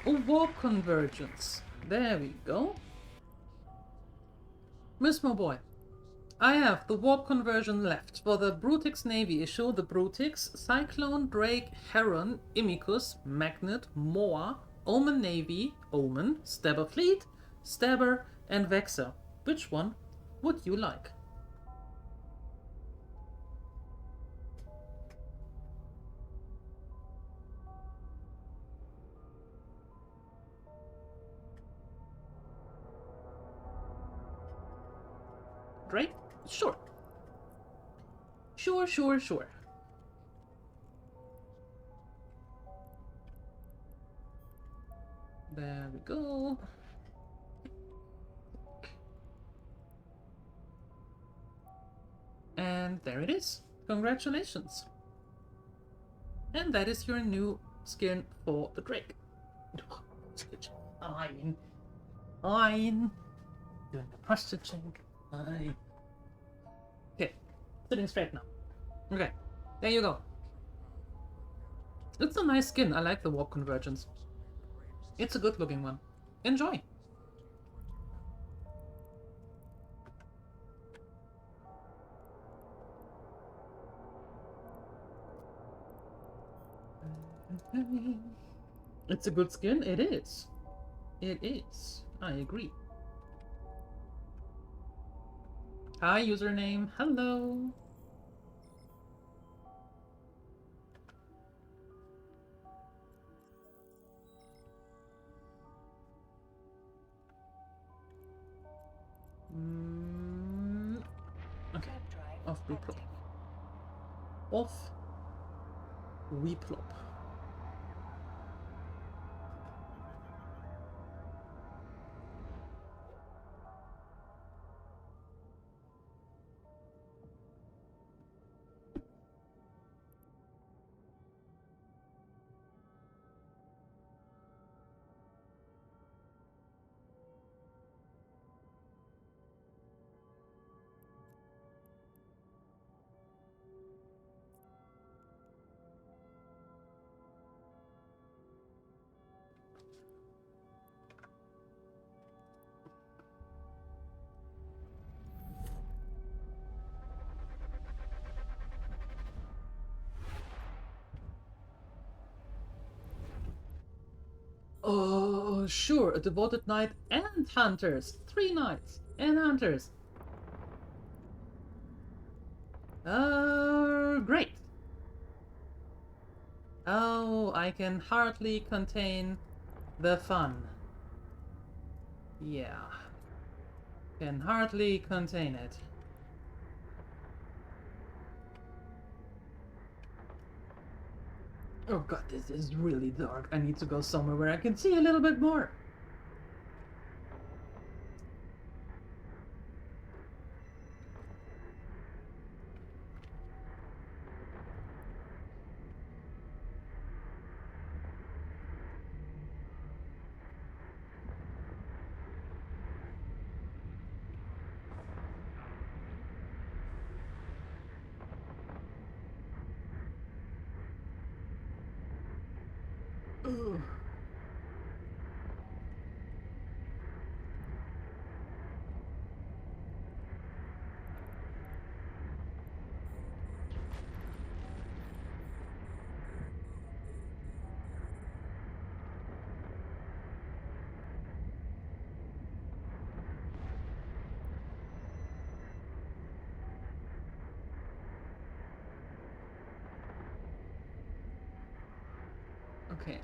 A warp convergence. There we go. Miss Moboy, I have the warp conversion left for the Brutix Navy issue, the Brutix, Cyclone, Drake, Heron, Imicus, Magnet, Moa, Omen Navy, Omen, Stabber Fleet, Stabber, and Vexer. Which one would you like? Drake? Sure. Sure. There we go. And there it is. Congratulations. And that is your new skin for the Drake. Fine. Doing the posture check. Fine. Okay. Sitting straight now. Okay. There you go. It's a nice skin. I like the warp convergence. It's a good looking one. Enjoy. It's a good skin. It is. It is. I agree. Hi, username. Hello. Okay. Off we plop. Off we plop. Oh, sure, a devoted knight and hunters. 3 knights and hunters. Great. Oh, I can hardly contain the fun. Yeah. Can hardly contain it. Oh god, this is really dark. I need to go somewhere where I can see a little bit more. Ugh. Okay,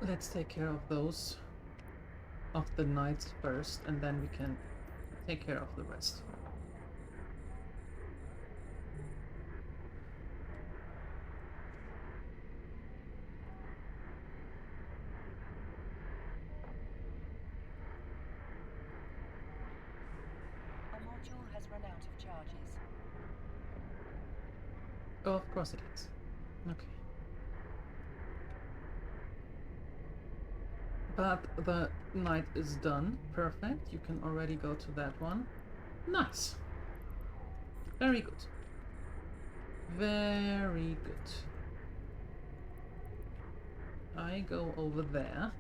let's take care of those, of the knights first, and then we can take care of the rest. A module has run out of charges. Oh, of course it is. Okay. But the knight is done. Perfect. You can already go to that one. Nice. Very good. Very good. I go over there.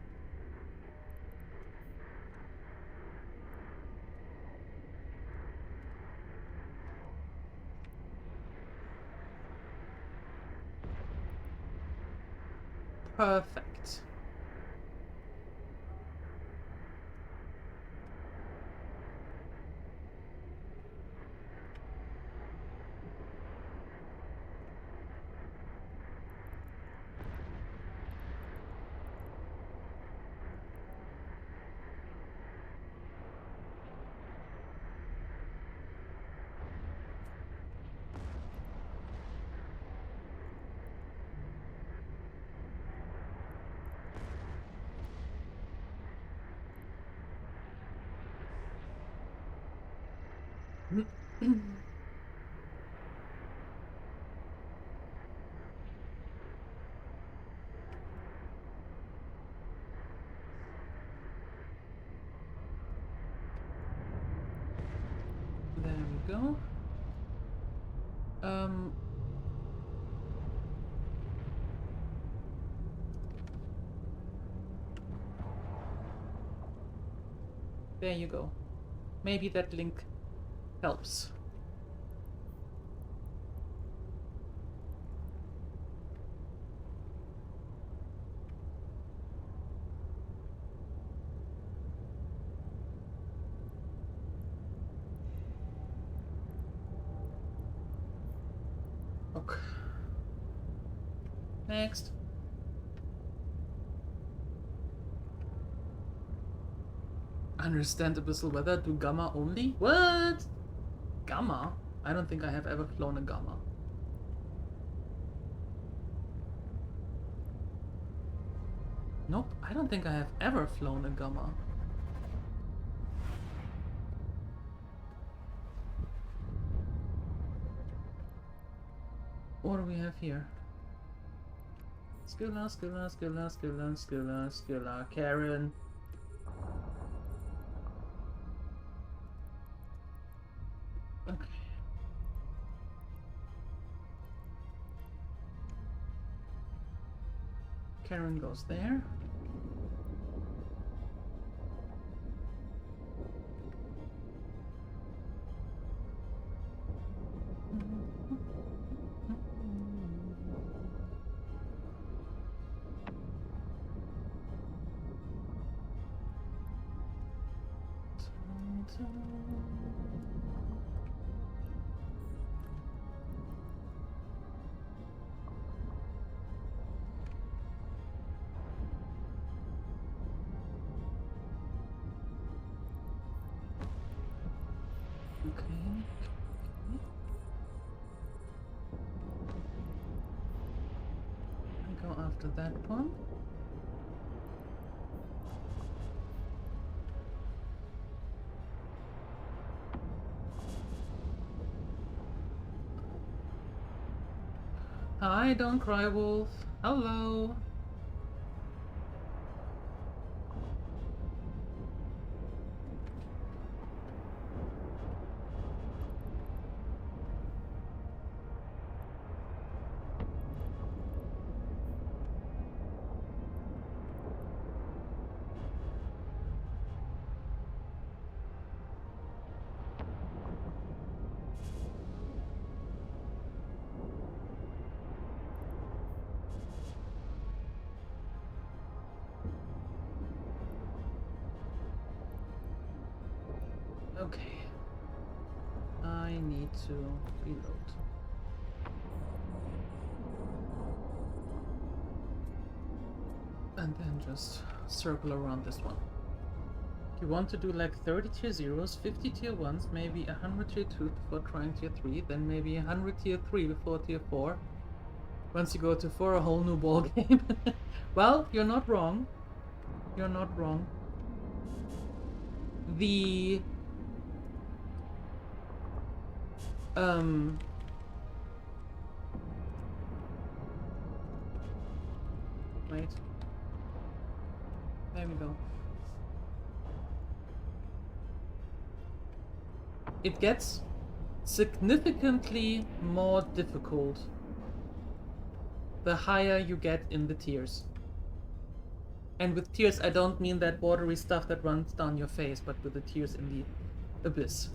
Perfect. There we go. There you go. Maybe that link helps. Okay. Next. Understand abyssal weather to gamma only? What? Gamma? I don't think I have ever flown a gamma. Nope, I don't think I have ever flown a gamma. What do we have here? Skilla, Karen. Okay. Karen goes there. Okay. I go after that one. Hi, don't cry, Wolf. Hello. Okay. I need to reload. And then just circle around this one. You want to do like 30 tier 0s, 50 tier 1s, maybe 100 tier 2 before trying tier 3, then maybe 100 tier 3 before tier 4. Once you go to 4, a whole new ball game. Well, you're not wrong. You're not wrong. The wait. There we go. It gets significantly more difficult the higher you get in the tiers. And with tiers, I don't mean that watery stuff that runs down your face, but with the tiers in the abyss.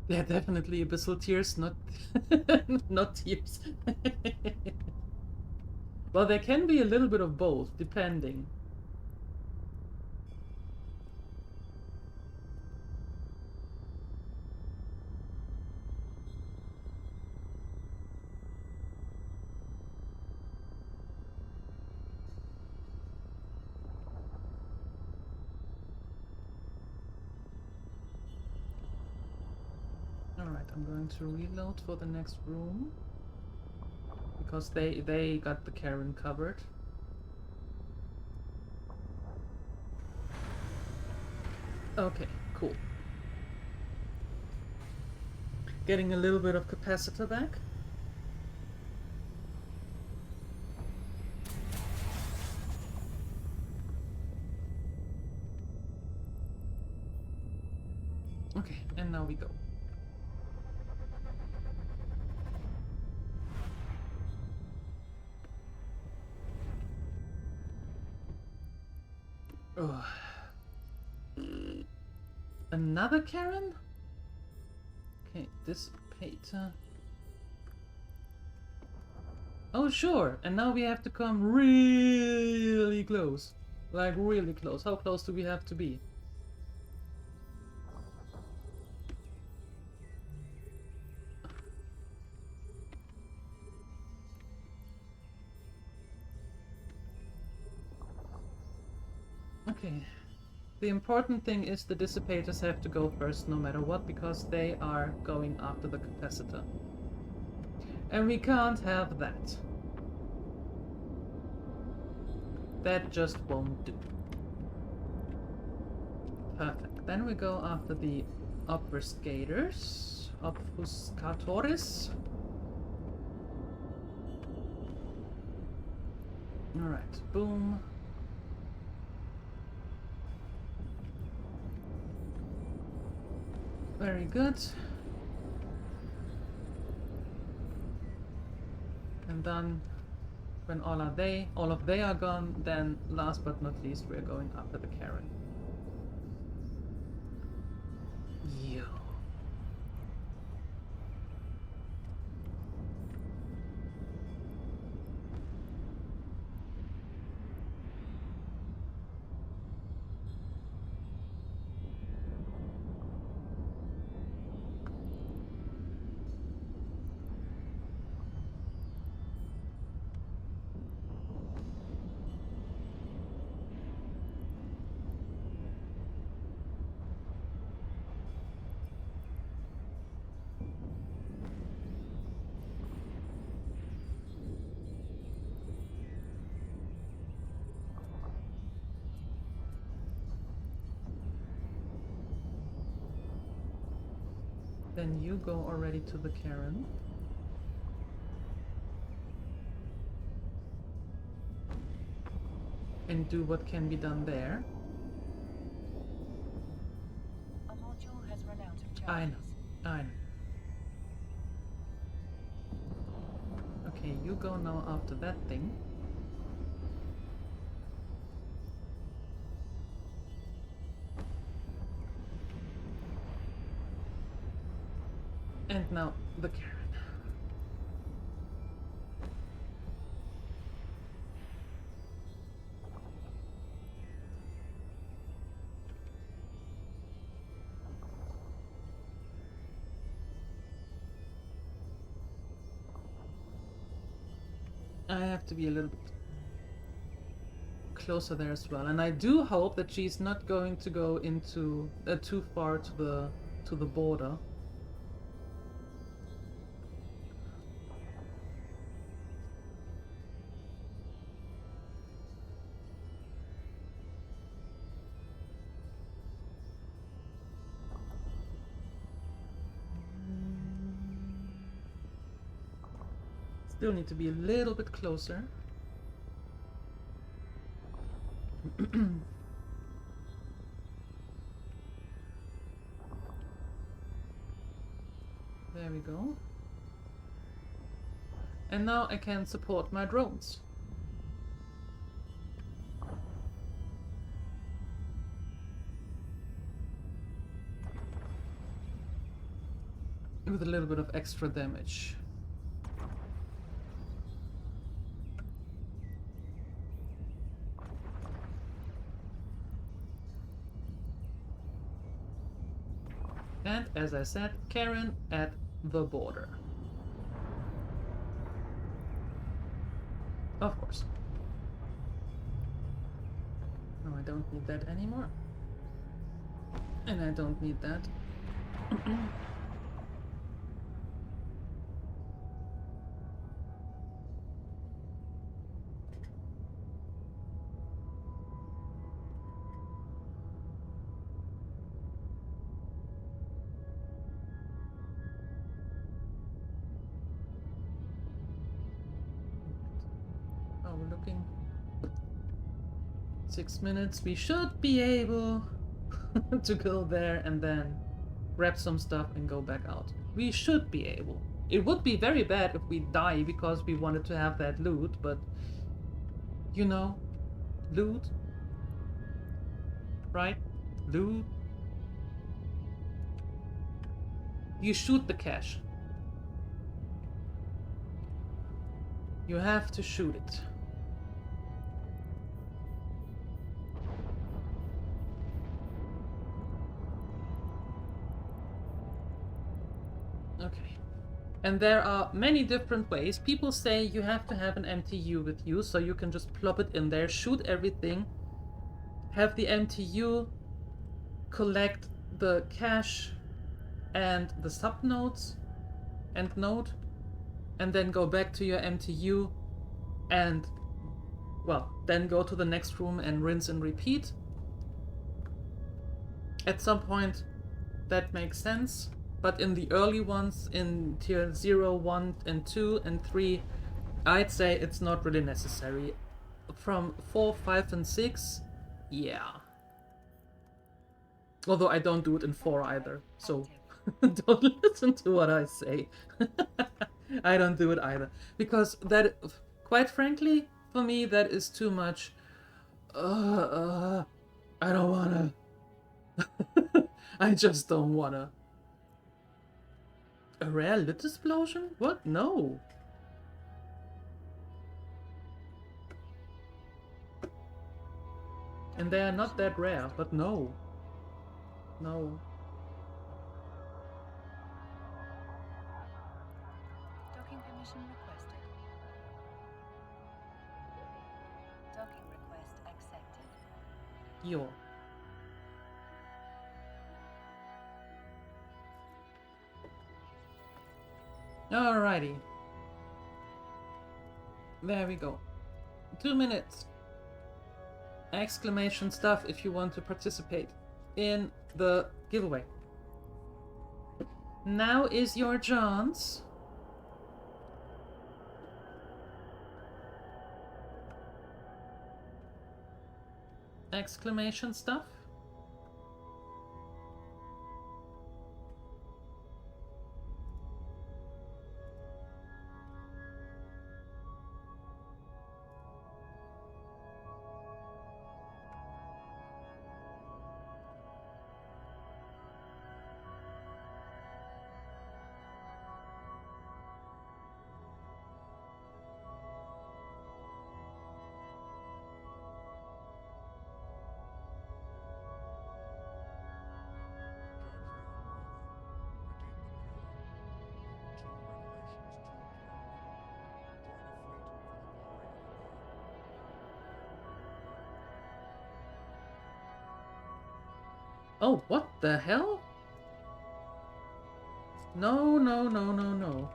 Yeah, definitely abyssal tears, not not tears. Well, there can be a little bit of both, depending. Alright, I'm going to reload for the next room. Because they got the Karen covered. Okay, cool. Getting a little bit of capacitor back. Okay, and now we go. Ugh. Another Karen? Okay, dissipator. Oh, sure. And now we have to come really close. Like, really close. How close do we have to be? Okay. The important thing is the dissipators have to go first no matter what, because they are going after the capacitor. And we can't have that. That just won't do. Perfect. Then we go after the obfuscators. obfuscatoris. Alright, boom. Very good. And then when all of they are gone, then last but not least we're going after the Karen. You. Then you go already to the Karen. And do what can be done there. A module has run out of charges. I know. Okay, you go now after that thing. And now the Karen. I have to be a little bit closer there as well, and I do hope that she's not going to go into too far to the border. Still need to be a little bit closer. There we go. And now I can support my drones. With a little bit of extra damage. And as I said, Karen at the border. Of course. No, I don't need that anymore. And I don't need that. We're looking 6 minutes. We should be able to go there and then grab some stuff and go back out. We should be able. It would be very bad if we die because we wanted to have that loot, but you know, loot, right? Loot. You shoot the cash. You have to shoot it. Okay. And there are many different ways. People say you have to have an MTU with you, so you can just plop it in there, shoot everything, have the MTU collect the cache and the subnodes and node, and then go back to your MTU and, well, then go to the next room and rinse and repeat. At some point, that makes sense. but in the early ones, in tier 0, 1, and 2, and 3, I'd say it's not really necessary. From 4, 5, and 6, yeah. Although I don't do it in 4 either, so don't listen to what I say. I don't do it either. Because that, quite frankly, for me, that is too much. I don't wanna. I just don't wanna. A rare lit explosion? What? No. And they are not that rare, but no. No. Docking permission requested. Docking request accepted. Yo. Alrighty. There we go. 2 minutes. Exclamation stuff if you want to participate in the giveaway. Now is your chance. Exclamation stuff. Oh, what the hell? No, no, no, no, no.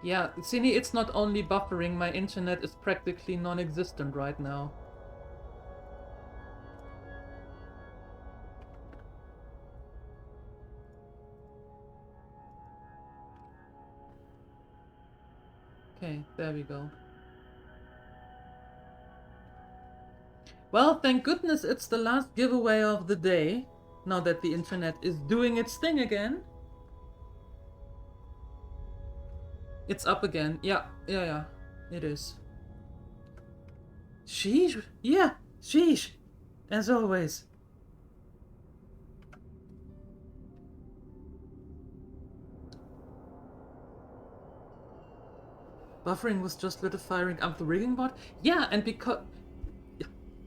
Yeah, Cine, it's not only buffering, my internet is practically non-existent right now. Okay, there we go. Well, thank goodness it's the last giveaway of the day, now that the internet is doing its thing again. It's up again. Yeah, it is. Sheesh. Yeah, sheesh. As always. Buffering was just lit firing up the rigging bot? Yeah, and because...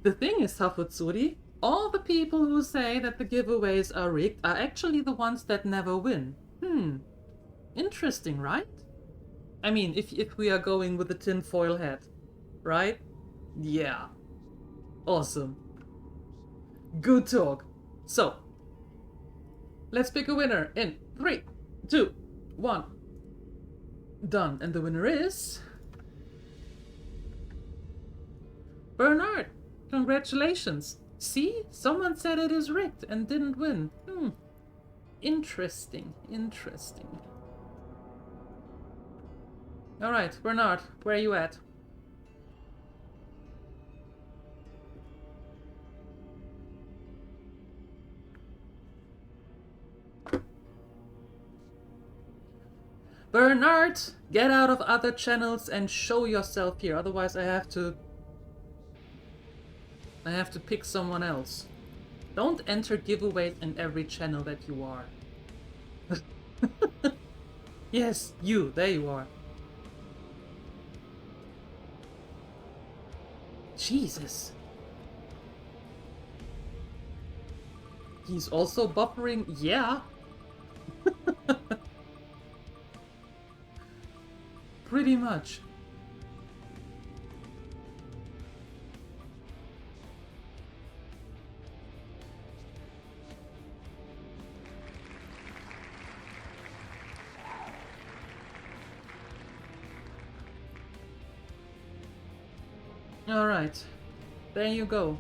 The thing is, Safutsuri, all the people who say that the giveaways are rigged are actually the ones that never win. Interesting, right? I mean, if we are going with the tinfoil hat, right? Yeah. Awesome. Good talk. So, let's pick a winner in 3, 2, 1. Done. And the winner is... Bernard! Congratulations! See? Someone said it is rigged and didn't win. Interesting. Interesting. Alright, Bernard, where are you at? Bernard, get out of other channels and show yourself here, otherwise I have to pick someone else. Don't enter giveaways in every channel that you are. Yes, you, there you are. Jesus. He's also buffering, yeah. Pretty much. Alright. There you go.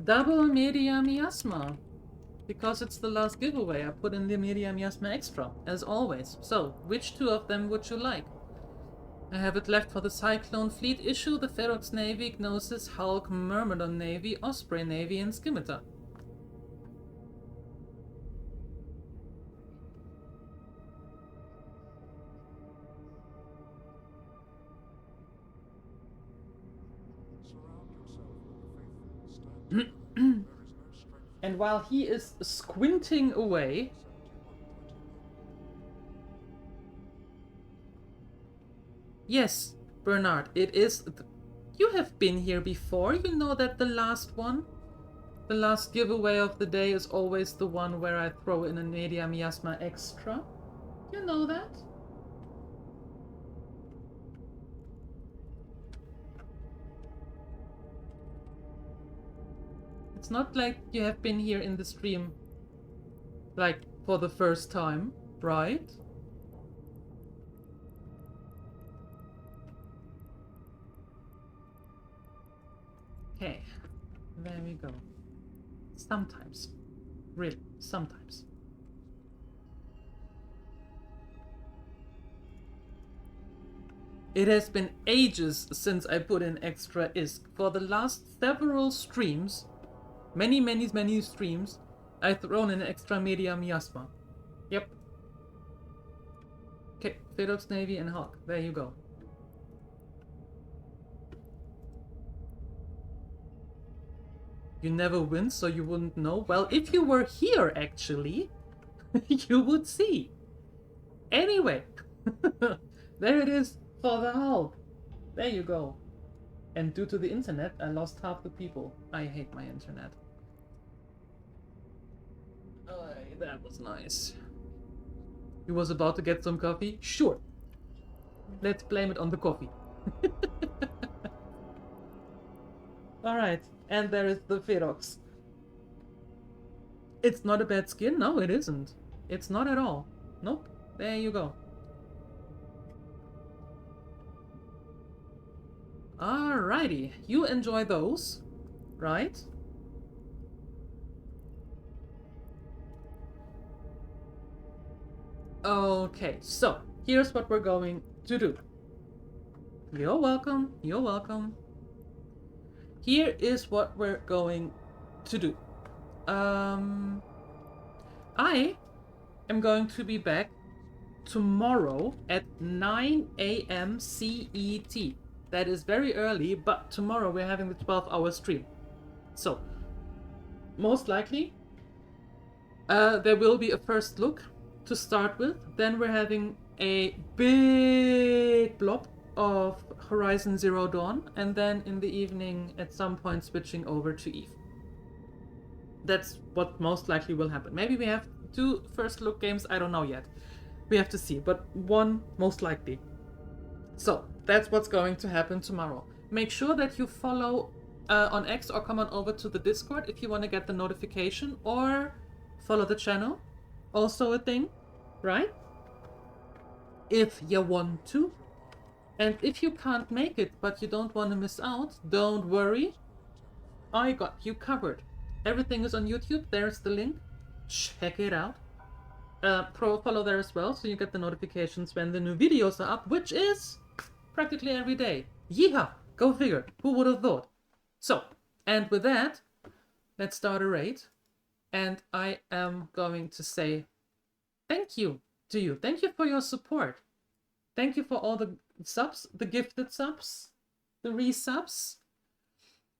Double Media Miasma. Because it's the last giveaway, I put in the Media Miasma Extra, as always. So, which two of them would you like? I have it left for the Cyclone Fleet issue, the Ferox Navy, Gnosis, Hulk, Myrmidon Navy, Osprey Navy, and Scimitar. And while he is squinting away, yes, Bernard, it is. You have been here before. You know that the last one, the last giveaway of the day, is always the one where I throw in a Media Miasma Extra. You know that? It's not like you have been here in the stream, like, for the first time, right? Okay, there we go. Sometimes. Really, sometimes. It has been ages since I put in extra ISK. For the last several streams, many streams, I've thrown in extra Media Miasma. Yep. Okay, Ferox Navy and Hulk. There you go. You never win, so you wouldn't know. Well, if you were here, actually, you would see. Anyway, there it is for the Hulk. There you go. And due to the internet, I lost half the people. I hate my internet. That was nice. You was about to get some coffee? Sure. Let's blame it on the coffee. Alright, and there is the Ferox. It's not a bad skin? No, it isn't. It's not at all. Nope. There you go. Alrighty. You enjoy those, right? Okay, so here's what we're going to do. You're welcome. You're welcome. Here is what we're going to do. I am going to be back tomorrow at 9 a.m. CET. That is very early, but tomorrow we're having the 12-hour stream. So, most likely, there will be a first look to start with. Then we're having a big blob of Horizon Zero Dawn, and then in the evening at some point switching over to EvE. That's what most likely will happen. Maybe we have 2 first look games, I don't know yet. We have to see, but 1 most likely. So that's what's going to happen tomorrow. Make sure that you follow on X or come on over to the Discord if you want to get the notification, or follow the channel. Also a thing, right? If you want to. And if you can't make it but you don't want to miss out, don't worry. I got you covered. Everything is on YouTube. There's the link. Check it out. Follow there as well so you get the notifications when the new videos are up, which is practically every day. Yeehaw! Go figure. Who would have thought? So, and with that, let's start a raid. And I am going to say thank you to you. Thank you for your support. Thank you for all the subs, the gifted subs, the resubs,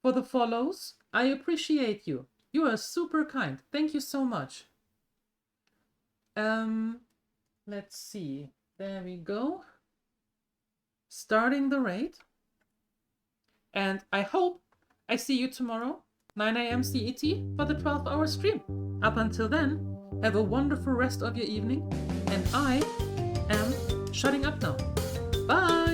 for the follows. I appreciate you. You are super kind. Thank you so much. Let's see. There we go. Starting the raid. And I hope I see you tomorrow, 9 a.m. CET, for the 12-hour stream. Up until then, have a wonderful rest of your evening, and I am shutting up now. Bye!